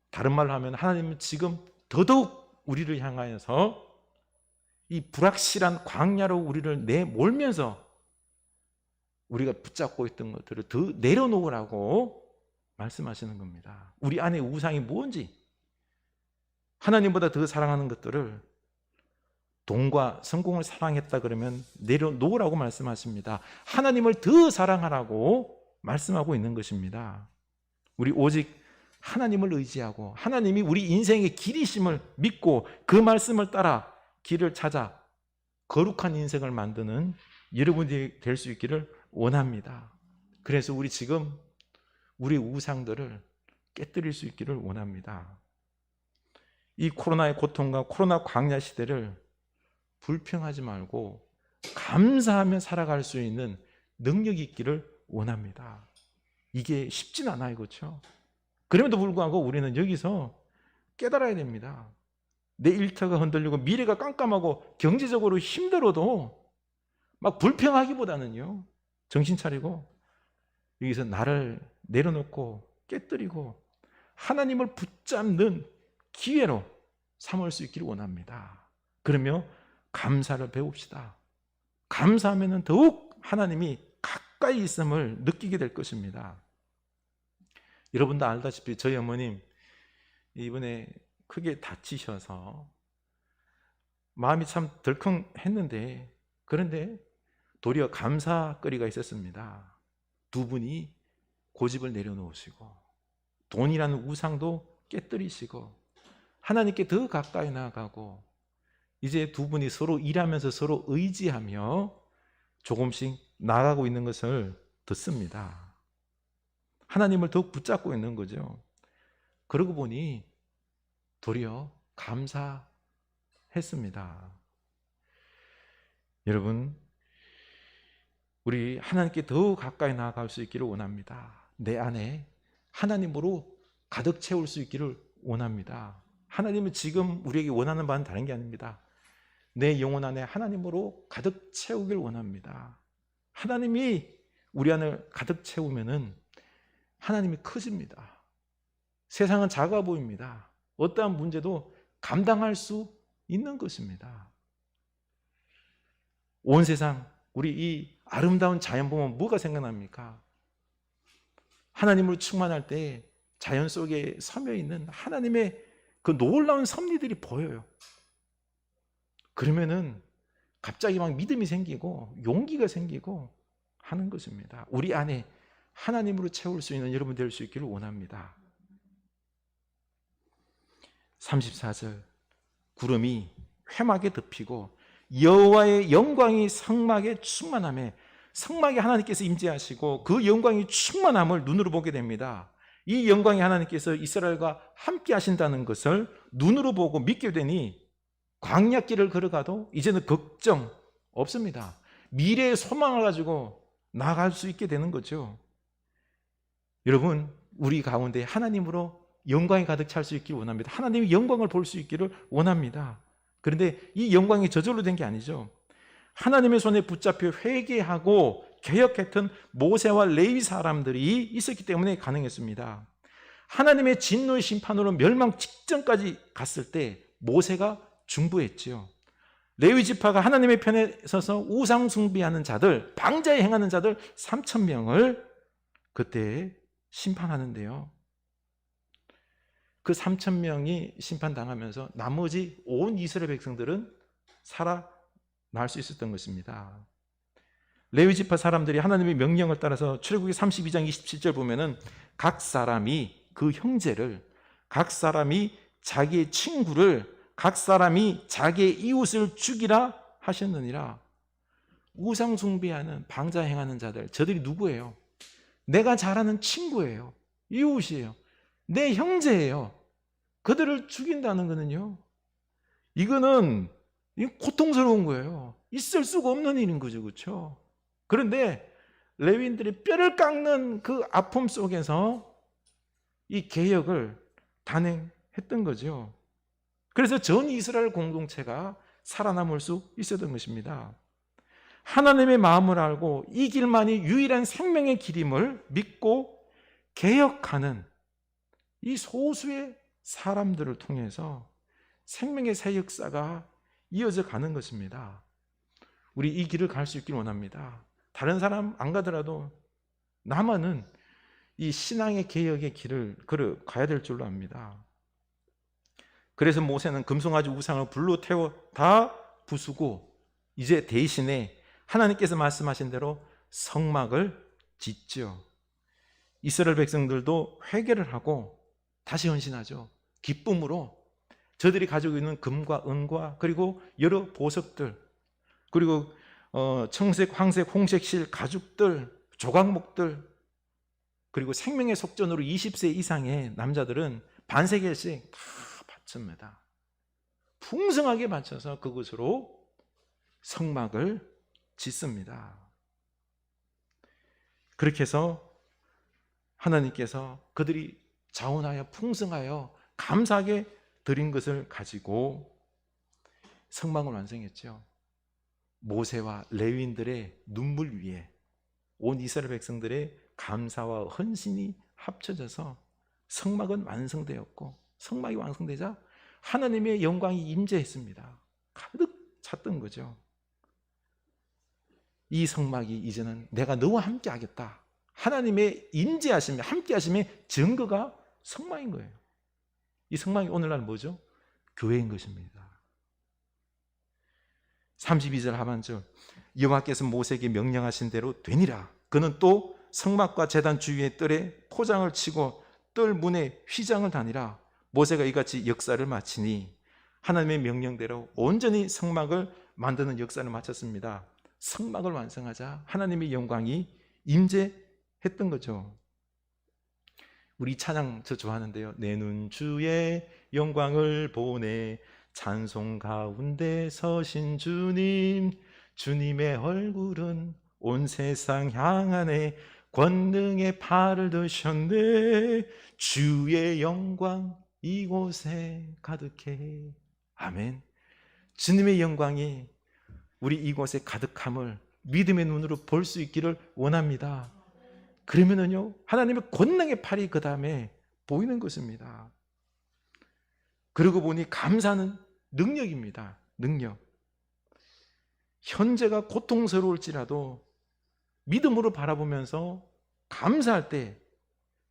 다른 말로 하면 하나님은 지금 더더욱 우리를 향하여서 이 불확실한 광야로 우리를 내몰면서 우리가 붙잡고 있던 것들을 더 내려놓으라고 말씀하시는 겁니다. 우리 안에 우상이 뭔지, 하나님보다 더 사랑하는 것들을, 돈과 성공을 사랑했다 그러면 내려놓으라고 말씀하십니다. 하나님을 더 사랑하라고 말씀하고 있는 것입니다. 우리 오직 하나님을 의지하고 하나님이 우리 인생의 길이심을 믿고 그 말씀을 따라 길을 찾아 거룩한 인생을 만드는 여러분이 될 수 있기를 원합니다. 그래서 우리 지금 우리 우상들을 깨뜨릴 수 있기를 원합니다. 이 코로나의 고통과 코로나 광야 시대를 불평하지 말고 감사하며 살아갈 수 있는 능력이 있기를 원합니다. 이게 쉽진 않아요, 그렇죠? 그럼에도 불구하고 우리는 여기서 깨달아야 됩니다. 내 일터가 흔들리고 미래가 깜깜하고 경제적으로 힘들어도 막 불평하기보다는요, 정신 차리고 여기서 나를 내려놓고 깨뜨리고 하나님을 붙잡는 기회로 삼을 수 있기를 원합니다. 그러며 감사를 배웁시다. 감사하면 더욱 하나님이 가까이 있음을 느끼게 될 것입니다. 여러분도 알다시피 저희 어머님 이번에 크게 다치셔서 마음이 참 덜컹했는데, 그런데 도리어 감사거리가 있었습니다. 두 분이 고집을 내려놓으시고 돈이라는 우상도 깨뜨리시고 하나님께 더 가까이 나아가고 이제 두 분이 서로 일하면서 서로 의지하며 조금씩 나아가고 있는 것을 듣습니다. 하나님을 더욱 붙잡고 있는 거죠. 그러고 보니 도리어 감사했습니다. 여러분, 우리 하나님께 더 가까이 나아갈 수 있기를 원합니다. 내 안에 하나님으로 가득 채울 수 있기를 원합니다. 하나님은 지금 우리에게 원하는 바는 다른 게 아닙니다. 내 영혼 안에 하나님으로 가득 채우길 원합니다. 하나님이 우리 안을 가득 채우면은 하나님이 커집니다. 세상은 작아 보입니다. 어떠한 문제도 감당할 수 있는 것입니다. 온 세상, 우리 이 아름다운 자연 보면 뭐가 생각납니까? 하나님으로 충만할 때 자연 속에 서며 있는 하나님의 그 놀라운 섭리들이 보여요. 그러면은 갑자기 막 믿음이 생기고 용기가 생기고 하는 것입니다. 우리 안에 하나님으로 채울 수 있는 여러분 될 수 있기를 원합니다. 34절, 구름이 회막에 덮이고 여호와의 영광이 성막에 충만하며, 성막에 하나님께서 임재하시고 그 영광이 충만함을 눈으로 보게 됩니다. 이 영광이 하나님께서 이스라엘과 함께 하신다는 것을 눈으로 보고 믿게 되니 광야길을 걸어가도 이제는 걱정 없습니다. 미래의 소망을 가지고 나아갈 수 있게 되는 거죠. 여러분, 우리 가운데 하나님으로 영광이 가득 찰 수 있기를 원합니다. 하나님의 영광을 볼 수 있기를 원합니다. 그런데 이 영광이 저절로 된 게 아니죠. 하나님의 손에 붙잡혀 회개하고 개혁했던 모세와 레위 사람들이 있었기 때문에 가능했습니다. 하나님의 진노의 심판으로 멸망 직전까지 갔을 때 모세가 중보했지요. 레위 지파가 하나님의 편에 서서 우상 숭배하는 자들, 방자에 행하는 자들 3,000명을 그때 심판하는데요. 그 3,000명이 심판당하면서 나머지 온 이스라엘 백성들은 살아날 수 있었던 것입니다. 레위 지파 사람들이 하나님의 명령을 따라서 출애굽기 32장 27절 보면은 각 사람이 그 형제를, 각 사람이 자기의 친구를, 각 사람이 자기의 이웃을 죽이라 하셨느니라. 우상 숭배하는 방자 행하는 자들, 저들이 누구예요? 내가 잘 아는 친구예요. 이웃이에요. 내 형제예요. 그들을 죽인다는 거는요, 이거는 고통스러운 거예요. 있을 수가 없는 일인 거죠, 그렇죠? 그런데 레위인들이 뼈를 깎는 그 아픔 속에서 이 개혁을 단행했던 거죠. 그래서 전 이스라엘 공동체가 살아남을 수 있었던 것입니다. 하나님의 마음을 알고 이 길만이 유일한 생명의 길임을 믿고 개혁하는 이 소수의 사람들을 통해서 생명의 새 역사가 이어져 가는 것입니다. 우리 이 길을 갈 수 있길 원합니다. 다른 사람 안 가더라도 나만은 이 신앙의 개혁의 길을 걸어가야 될 줄로 압니다. 그래서 모세는 금송아지 우상을 불로 태워 다 부수고 이제 대신에 하나님께서 말씀하신 대로 성막을 짓죠. 이스라엘 백성들도 회개를 하고 다시 헌신하죠. 기쁨으로 저들이 가지고 있는 금과 은과 그리고 여러 보석들, 그리고 청색, 황색, 홍색 실 가죽들, 조각목들, 그리고 생명의 속전으로 20세 이상의 남자들은 반세겔씩 다 바칩니다. 풍성하게 바쳐서 그것으로 성막을 짓습니다. 그렇게 해서 하나님께서 그들이 자원하여 풍성하여 감사하게 드린 것을 가지고 성막을 완성했죠. 모세와 레위인들의 눈물 위에 온 이스라엘 백성들의 감사와 헌신이 합쳐져서 성막은 완성되었고, 성막이 완성되자 하나님의 영광이 임재했습니다. 가득 찼던 거죠. 이 성막이 이제는 내가 너와 함께 하겠다, 하나님의 임재하심에 함께 하심의 증거가 성막인 거예요. 이 성막이 오늘날 뭐죠? 교회인 것입니다. 32절 하반절, 여호와께서 모세에게 명령하신 대로 되니라. 그는 또 성막과 제단 주위의 뜰에 포장을 치고 뜰 문에 휘장을 다니라. 모세가 이같이 역사를 마치니 하나님의 명령대로 온전히 성막을 만드는 역사를 마쳤습니다. 성막을 완성하자 하나님의 영광이 임재했던 거죠. 우리 찬양 저 좋아하는데요. 내 눈 주의 영광을 보네, 찬송 가운데 서신 주님, 주님의 얼굴은 온 세상 향하네, 권능의 팔을 드셨네, 주의 영광 이곳에 가득해. 아멘. 주님의 영광이 우리 이곳에 가득함을 믿음의 눈으로 볼 수 있기를 원합니다. 그러면은요, 하나님의 권능의 팔이 그 다음에 보이는 것입니다. 그러고 보니 감사는 능력입니다. 능력. 현재가 고통스러울지라도 믿음으로 바라보면서 감사할 때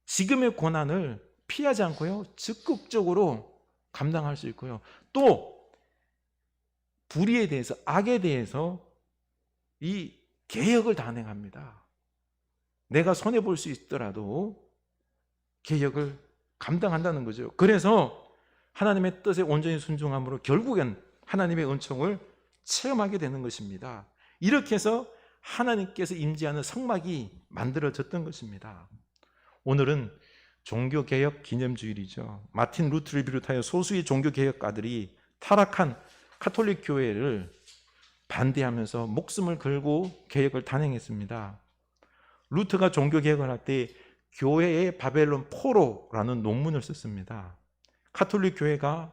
지금의 고난을 피하지 않고요, 적극적으로 감당할 수 있고요, 또 불의에 대해서, 악에 대해서 이 개혁을 단행합니다. 내가 손해볼 수 있더라도 개혁을 감당한다는 거죠. 그래서 하나님의 뜻에 온전히 순종함으로 결국엔 하나님의 은총을 체험하게 되는 것입니다. 이렇게 해서 하나님께서 임재하는 성막이 만들어졌던 것입니다. 오늘은 종교개혁 기념주일이죠. 마틴 루트를 비롯하여 소수의 종교개혁가들이 타락한 카톨릭 교회를 반대하면서 목숨을 걸고 개혁을 단행했습니다. 루터가 종교개혁을 할 때 교회의 바벨론 포로라는 논문을 썼습니다. 카톨릭 교회가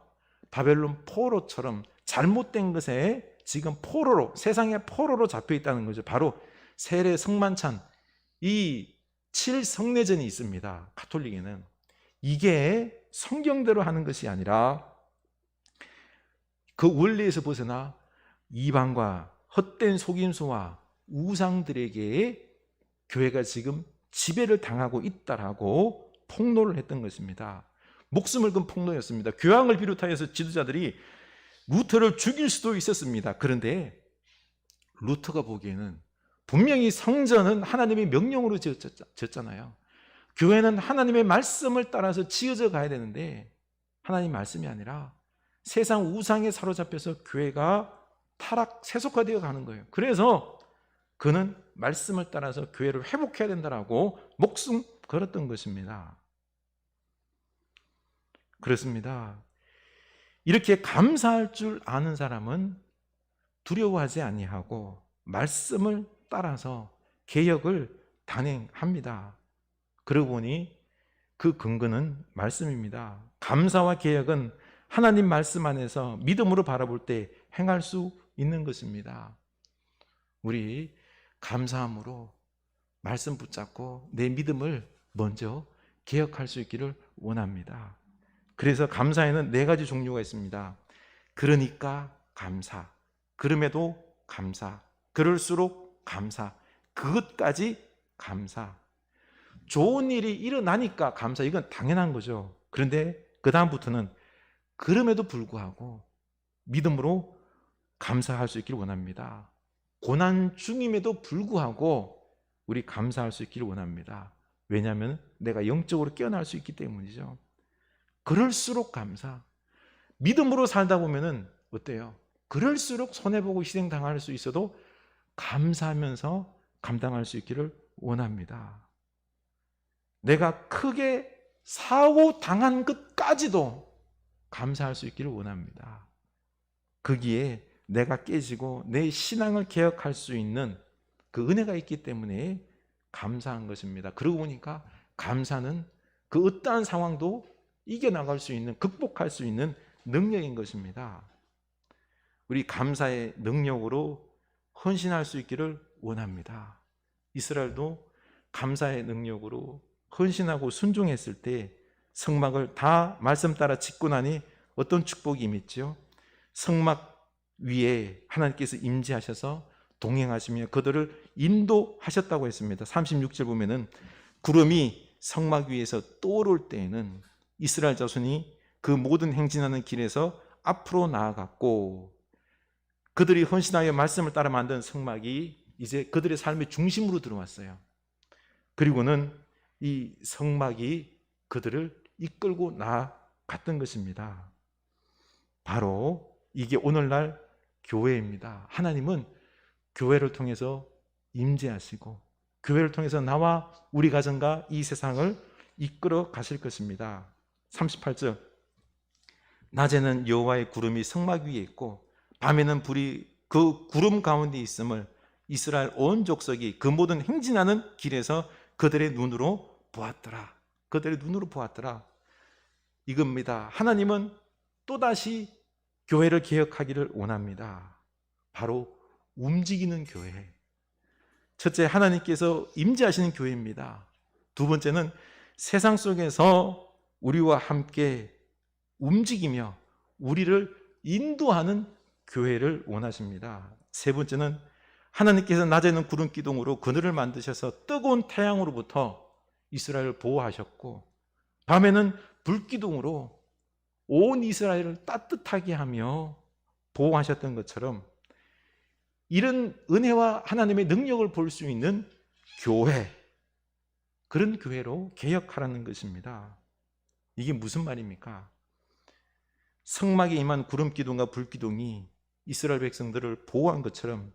바벨론 포로처럼 잘못된 것에 지금 포로로, 세상의 포로로 잡혀 있다는 거죠. 바로 세례, 성만찬, 이 7성례전이 있습니다. 카톨릭에는. 이게 성경대로 하는 것이 아니라 그 원리에서 벗어나 이방과 헛된 속임수와 우상들에게 교회가 지금 지배를 당하고 있다라고 폭로를 했던 것입니다. 목숨을 건 폭로였습니다. 교황을 비롯하여서 지도자들이 루터를 죽일 수도 있었습니다. 그런데 루터가 보기에는 분명히 성전은 하나님의 명령으로 지었잖아요. 교회는 하나님의 말씀을 따라서 지어져 가야 되는데 하나님 말씀이 아니라 세상 우상에 사로잡혀서 교회가 타락, 세속화되어 가는 거예요. 그래서 그는 말씀을 따라서 교회를 회복해야 된다라고 목숨 걸었던 것입니다. 그렇습니다. 이렇게 감사할 줄 아는 사람은 두려워하지 아니하고 말씀을 따라서 개혁을 단행합니다. 그러고 보니 그 근거는 말씀입니다. 감사와 개혁은 하나님 말씀 안에서 믿음으로 바라볼 때 행할 수 있는 것입니다. 우리 감사함으로 말씀 붙잡고 내 믿음을 먼저 개혁할 수 있기를 원합니다. 그래서 감사에는 4가지 종류가 있습니다. 그러니까 감사, 그럼에도 감사, 그럴수록 감사, 그것까지 감사. 좋은 일이 일어나니까 감사, 이건 당연한 거죠. 그런데 그 다음부터는 그럼에도 불구하고 믿음으로 감사할 수 있기를 원합니다. 고난 중임에도 불구하고 우리 감사할 수 있기를 원합니다. 왜냐하면 내가 영적으로 깨어날 수 있기 때문이죠. 그럴수록 감사. 믿음으로 살다 보면은 어때요? 그럴수록 손해보고 희생당할 수 있어도 감사하면서 감당할 수 있기를 원합니다. 내가 크게 사고 당한 것까지도 감사할 수 있기를 원합니다. 거기에 내가 깨지고 내 신앙을 개혁할 수 있는 그 은혜가 있기 때문에 감사한 것입니다. 그러고 보니까 감사는 그 어떠한 상황도 이겨나갈 수 있는, 극복할 수 있는 능력인 것입니다. 우리 감사의 능력으로 헌신할 수 있기를 원합니다. 이스라엘도 감사의 능력으로 헌신하고 순종했을 때 성막을 다 말씀 따라 짓고 나니 어떤 축복이 임했지요? 성막 위에 하나님께서 임재하셔서 동행하시며 그들을 인도하셨다고 했습니다. 36절 보면은 구름이 성막 위에서 떠오를 때에는 이스라엘 자손이 그 모든 행진하는 길에서 앞으로 나아갔고, 그들이 헌신하여 말씀을 따라 만든 성막이 이제 그들의 삶의 중심으로 들어왔어요. 그리고는 이 성막이 그들을 이끌고 나아갔던 것입니다. 바로 이게 오늘날 교회입니다. 하나님은 교회를 통해서 임재하시고 교회를 통해서 나와 우리 가정과 이 세상을 이끌어 가실 것입니다. 38절, 낮에는 여호와의 구름이 성막 위에 있고 밤에는 불이 그 구름 가운데 있음을 이스라엘 온 족속이 그 모든 행진하는 길에서 그들의 눈으로 보았더라. 그들의 눈으로 보았더라. 이겁니다. 하나님은 또다시 교회를 개혁하기를 원합니다. 바로 움직이는 교회. 첫째, 하나님께서 임재하시는 교회입니다. 두 번째는 세상 속에서 우리와 함께 움직이며 우리를 인도하는 교회를 원하십니다. 세 번째는 하나님께서 낮에는 구름 기둥으로 그늘을 만드셔서 뜨거운 태양으로부터 이스라엘을 보호하셨고 밤에는 불 기둥으로 온 이스라엘을 따뜻하게 하며 보호하셨던 것처럼 이런 은혜와 하나님의 능력을 볼 수 있는 교회, 그런 교회로 개혁하라는 것입니다. 이게 무슨 말입니까? 성막에 임한 구름 기둥과 불 기둥이 이스라엘 백성들을 보호한 것처럼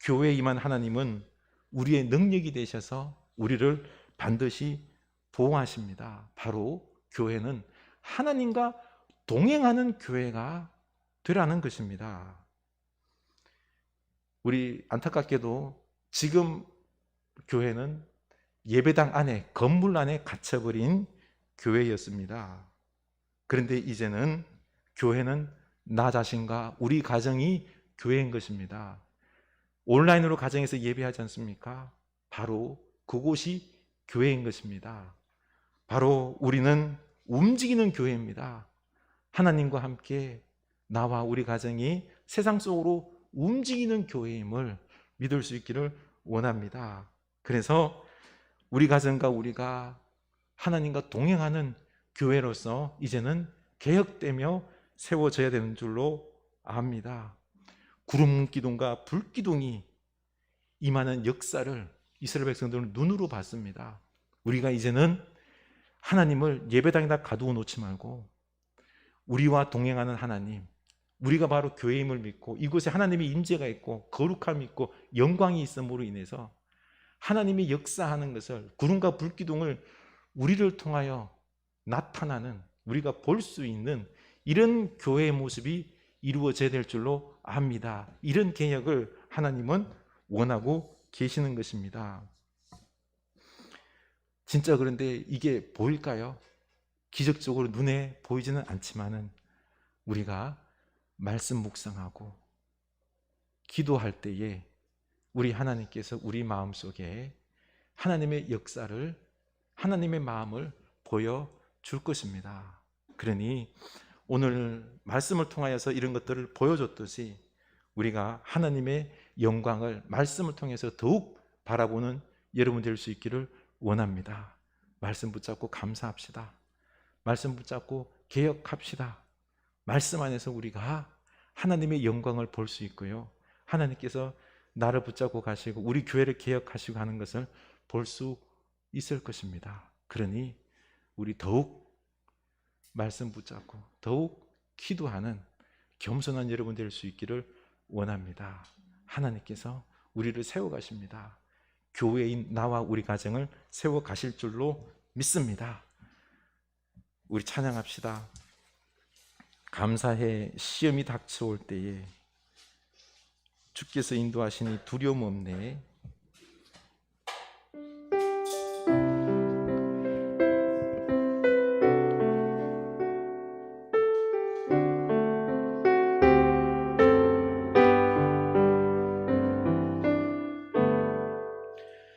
교회에 임한 하나님은 우리의 능력이 되셔서 우리를 반드시 보호하십니다. 바로 교회는 하나님과 동행하는 교회가 되라는 것입니다. 우리 안타깝게도 지금 교회는 예배당 안에, 건물 안에 갇혀버린 교회였습니다. 그런데 이제는 교회는 나 자신과 우리 가정이 교회인 것입니다. 온라인으로 가정에서 예배하지 않습니까? 바로 그곳이 교회인 것입니다. 바로 우리는 움직이는 교회입니다. 하나님과 함께 나와 우리 가정이 세상 속으로 움직이는 교회임을 믿을 수 있기를 원합니다. 그래서 우리 가정과 우리가 하나님과 동행하는 교회로서 이제는 개혁되며 세워져야 되는 줄로 압니다. 구름 기둥과 불 기둥이 임하는 역사를 이스라엘 백성들은 눈으로 봤습니다. 우리가 이제는 하나님을 예배당에다 가두어 놓지 말고 우리와 동행하는 하나님, 우리가 바로 교회임을 믿고 이곳에 하나님의 임재가 있고 거룩함이 있고 영광이 있음으로 인해서 하나님이 역사하는 것을, 구름과 불기둥을 우리를 통하여 나타나는, 우리가 볼 수 있는 이런 교회의 모습이 이루어져야 될 줄로 압니다. 이런 개혁을 하나님은 원하고 계시는 것입니다. 진짜 그런데 이게 보일까요? 기적적으로 눈에 보이지는 않지만은 우리가 말씀 묵상하고 기도할 때에 우리 하나님께서 우리 마음속에 하나님의 역사를, 하나님의 마음을 보여줄 것입니다. 그러니 오늘 말씀을 통하여서 이런 것들을 보여줬듯이 우리가 하나님의 영광을 말씀을 통해서 더욱 바라보는 여러분 될 수 있기를 원합니다. 말씀 붙잡고 감사합시다. 말씀 붙잡고 개혁합시다. 말씀 안에서 우리가 하나님의 영광을 볼 수 있고요, 하나님께서 나를 붙잡고 가시고 우리 교회를 개혁하시고 하는 것을 볼 수 있을 것입니다. 그러니 우리 더욱 말씀 붙잡고 더욱 기도하는 겸손한 여러분 될 수 있기를 원합니다. 하나님께서 우리를 세워가십니다. 교회인 나와 우리 가정을 세워가실 줄로 믿습니다. 우리 찬양합시다. 감사해. 시험이 닥쳐올 때에 주께서 인도하시니 두려움 없네.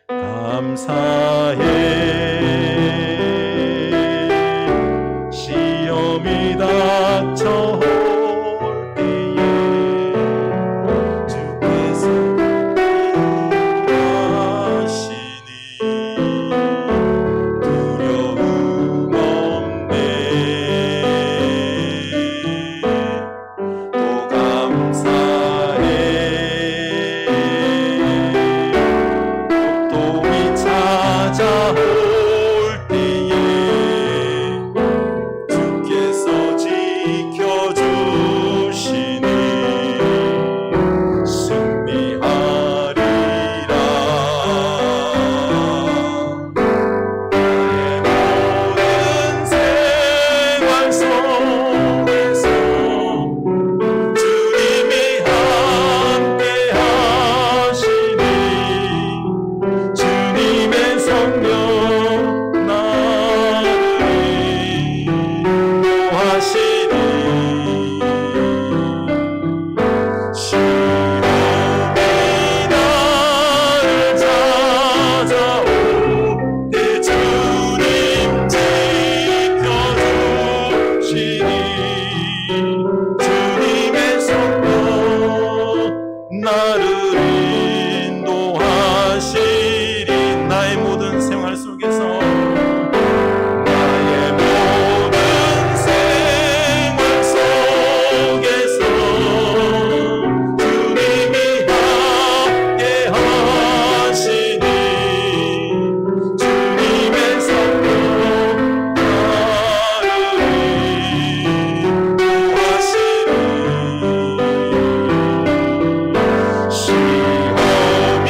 감사해. 시험이 닥쳐올 때에 주께서 인도하시니 두려움 없네. 또 감사해. 고통이 찾아올 때에 주께서 지켜주시니 승리하리라. 나의 모든 생활 속에서 주님이 함께 하시니 주님의 성령 나를 인도하시니 시험이 나를 찾아올 때 주님 지켜주시니 주님의 성령 나를 인도하시리. 나의 모든 생활 속에서 나의 모든 생활 속에서 주님이 함께 하시니 주님의 성령 나를 인도하시니 시험이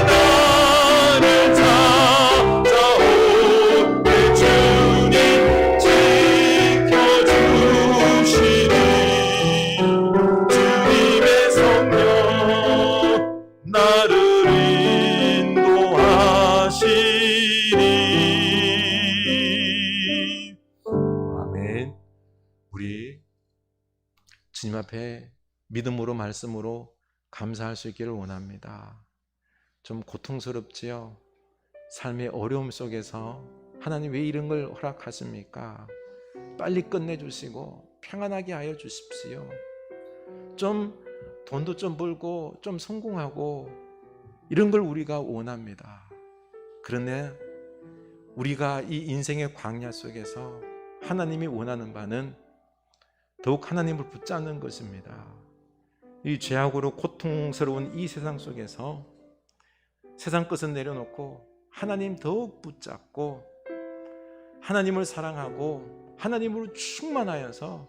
나를 찾아올 때 주님 지켜주시니 주님의 성령 나를 인도하시니. 아멘. 우리 주님 앞에 믿음으로 말씀으로 감사할 수 있기를 원합니다. 좀 고통스럽지요? 삶의 어려움 속에서 하나님 왜 이런 걸 허락하십니까? 빨리 끝내주시고 평안하게 하여 주십시오. 좀 돈도 좀 벌고 좀 성공하고 이런 걸 우리가 원합니다. 그런데 우리가 이 인생의 광야 속에서 하나님이 원하는 바는 더욱 하나님을 붙잡는 것입니다. 이 죄악으로 고통스러운 이 세상 속에서 세상 것은 내려놓고 하나님 더욱 붙잡고 하나님을 사랑하고 하나님으로 충만하여서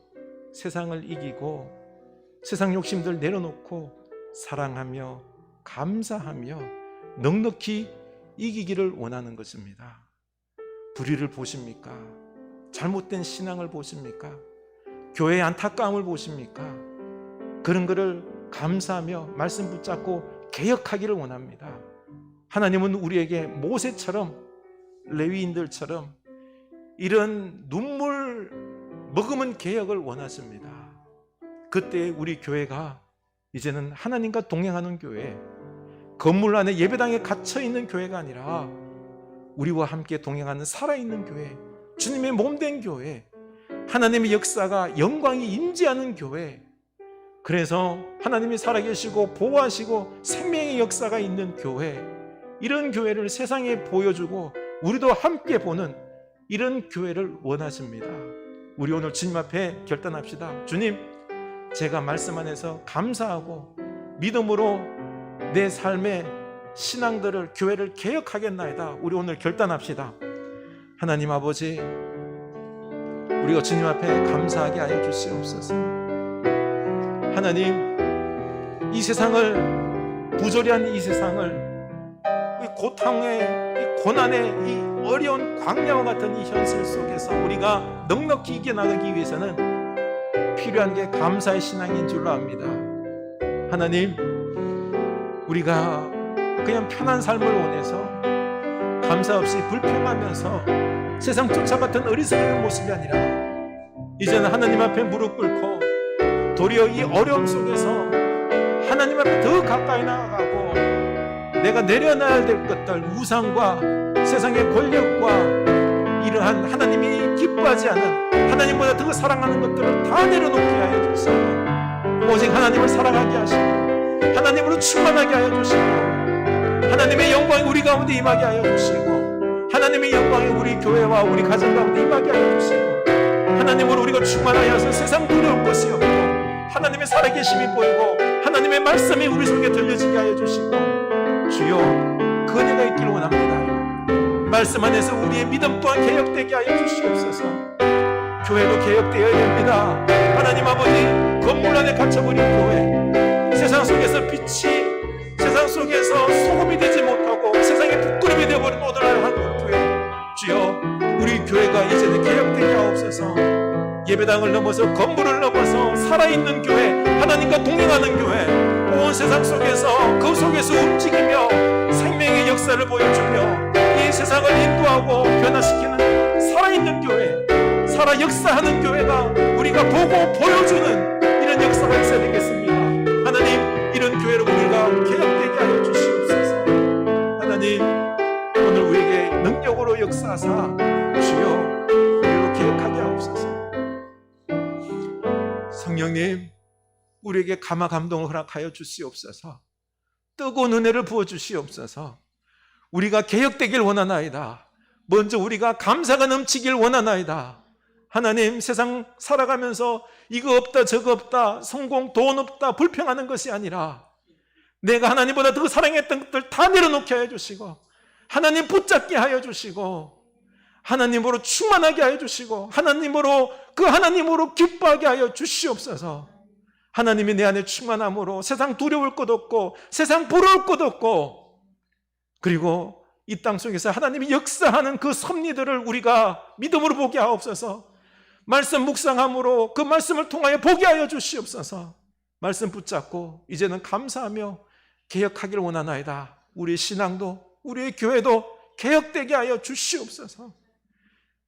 세상을 이기고 세상 욕심들 내려놓고 사랑하며 감사하며 넉넉히 이기기를 원하는 것입니다. 불의를 보십니까? 잘못된 신앙을 보십니까? 교회의 안타까움을 보십니까? 그런 것을 감사하며 말씀 붙잡고 개혁하기를 원합니다. 하나님은 우리에게 모세처럼 레위인들처럼 이런 눈물 머금은 개혁을 원하십니다. 그때 우리 교회가 이제는 하나님과 동행하는 교회, 건물 안에 예배당에 갇혀있는 교회가 아니라 우리와 함께 동행하는 살아있는 교회, 주님의 몸된 교회, 하나님의 역사가 영광이 임재하는 교회, 그래서 하나님이 살아계시고 보호하시고 생명의 역사가 있는 교회, 이런 교회를 세상에 보여주고 우리도 함께 보는 이런 교회를 원하십니다. 우리 오늘 주님 앞에 결단합시다. 주님, 제가 말씀 안에서 감사하고 믿음으로 내 삶의 신앙들을, 교회를 개혁하겠나이다. 우리 오늘 결단합시다. 하나님 아버지, 우리가 주님 앞에 감사하게 하여 주시옵소서. 하나님, 이 세상을, 부조리한 이 세상을, 이 고통의, 이 고난의 이 어려운 광야와 같은 이 현실 속에서 우리가 넉넉히 이겨나가기 위해서는 필요한 게 감사의 신앙인 줄로 압니다. 하나님, 우리가 그냥 편한 삶을 원해서 감사 없이 불평하면서 세상 쫓아갔던 어리석은 모습이 아니라 이제는 하나님 앞에 무릎 꿇고 도리어 이 어려움 속에서 하나님 앞에 더 가까이 나아가고 내가 내려놔야 될 것들, 우상과 세상의 권력과 이러한 하나님이 기뻐하지 않은 하나님보다 더 사랑하는 것들을 다 내려놓게 하여 주시고 오직 하나님을 사랑하게 하시고 하나님으로 충만하게 하여 주시고 하나님의 영광이 우리 가운데 임하게 하여 주시고 하나님의 영광이 우리 교회와 우리 가정 가운데 임하게 하여 주시고 하나님으로 우리가 충만하여서 세상 두려울 것이 없고 하나님의 살아계심이 보이고 하나님의 말씀이 우리 속에 들려지게 하여 주시고 주여 그 은혜가 있기를 원합니다. 말씀 안에서 우리의 믿음 또한 개혁되게 하여 주시옵소서. 교회도 개혁되어야 됩니다. 하나님 아버지, 건물 안에 갇혀버린 교회, 세상 속에서 빛이 세상 속에서 소금이 되지 못하고 세상의 붓구름이 되어버린 오늘날 한국교회, 주여 우리 교회가 이제는 개혁되게 하옵소서. 예배당을 넘어서 건물을 넘어서 살아있는 교회, 하나님과 동행하는 교회, 온 세상 속에서 그 속에서 움직이며 생명의 역사를 보여주며 이 세상을 인도하고 변화시키는 살아있는 교회, 살아 역사하는 교회가 우리가 보고 보여주는 이런 역사가 있어야 되겠습니다. 하나님, 이런 교회로 우리가 개혁되게 하여 주시옵소서. 하나님, 오늘 우리에게 능력으로 역사하사 주여 우리로 개혁하게 하옵소서. 성령님, 우리에게 감화 감동을 허락하여 주시옵소서. 뜨거운 은혜를 부어 주시옵소서. 우리가 개혁되길 원하나이다. 먼저 우리가 감사가 넘치길 원하나이다. 하나님, 세상 살아가면서 이거 없다 저거 없다, 성공, 돈 없다 불평하는 것이 아니라 내가 하나님보다 더 사랑했던 것들 다 내려놓게 하여 주시고 하나님 붙잡게 하여 주시고 하나님으로 충만하게 하여 주시고 하나님으로 그 하나님으로 기뻐하게 하여 주시옵소서. 하나님이 내 안에 충만함으로 세상 두려울 것 없고 세상 부러울 것 없고 그리고 이 땅 속에서 하나님이 역사하는 그 섭리들을 우리가 믿음으로 보게 하옵소서. 말씀 묵상함으로 그 말씀을 통하여 보게 하여 주시옵소서. 말씀 붙잡고 이제는 감사하며 개혁하기를 원하나이다. 우리의 신앙도 우리의 교회도 개혁되게 하여 주시옵소서.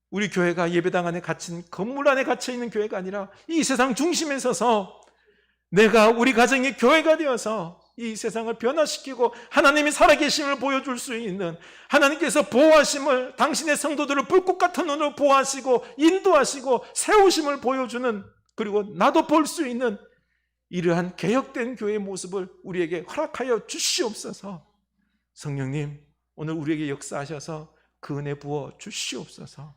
우리 교회가 예배당 안에 갇힌 건물 안에 갇혀있는 교회가 아니라 이 세상 중심에 서서 내가 우리 가정의 교회가 되어서 이 세상을 변화시키고 하나님이 살아계심을 보여줄 수 있는, 하나님께서 보호하심을, 당신의 성도들을 불꽃 같은 눈으로 보호하시고 인도하시고 세우심을 보여주는, 그리고 나도 볼 수 있는 이러한 개혁된 교회의 모습을 우리에게 허락하여 주시옵소서. 성령님, 오늘 우리에게 역사하셔서 그 은혜 부어 주시옵소서.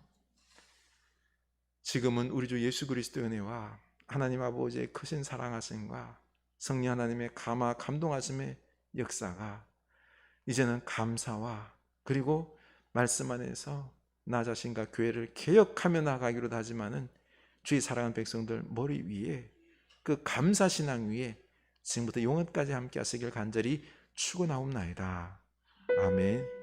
지금은 우리 주 예수 그리스도의 은혜와 하나님 아버지의 크신 사랑하심과 성령 하나님의 감화 감동하심의 역사가 이제는 감사와 그리고 말씀 안에서 나 자신과 교회를 개혁하며 나가기로 하지만은 주의 사랑하는 백성들 머리 위에 그 감사신앙 위에 지금부터 영원까지 함께 하시길 간절히 축원하옵나이다. 아멘.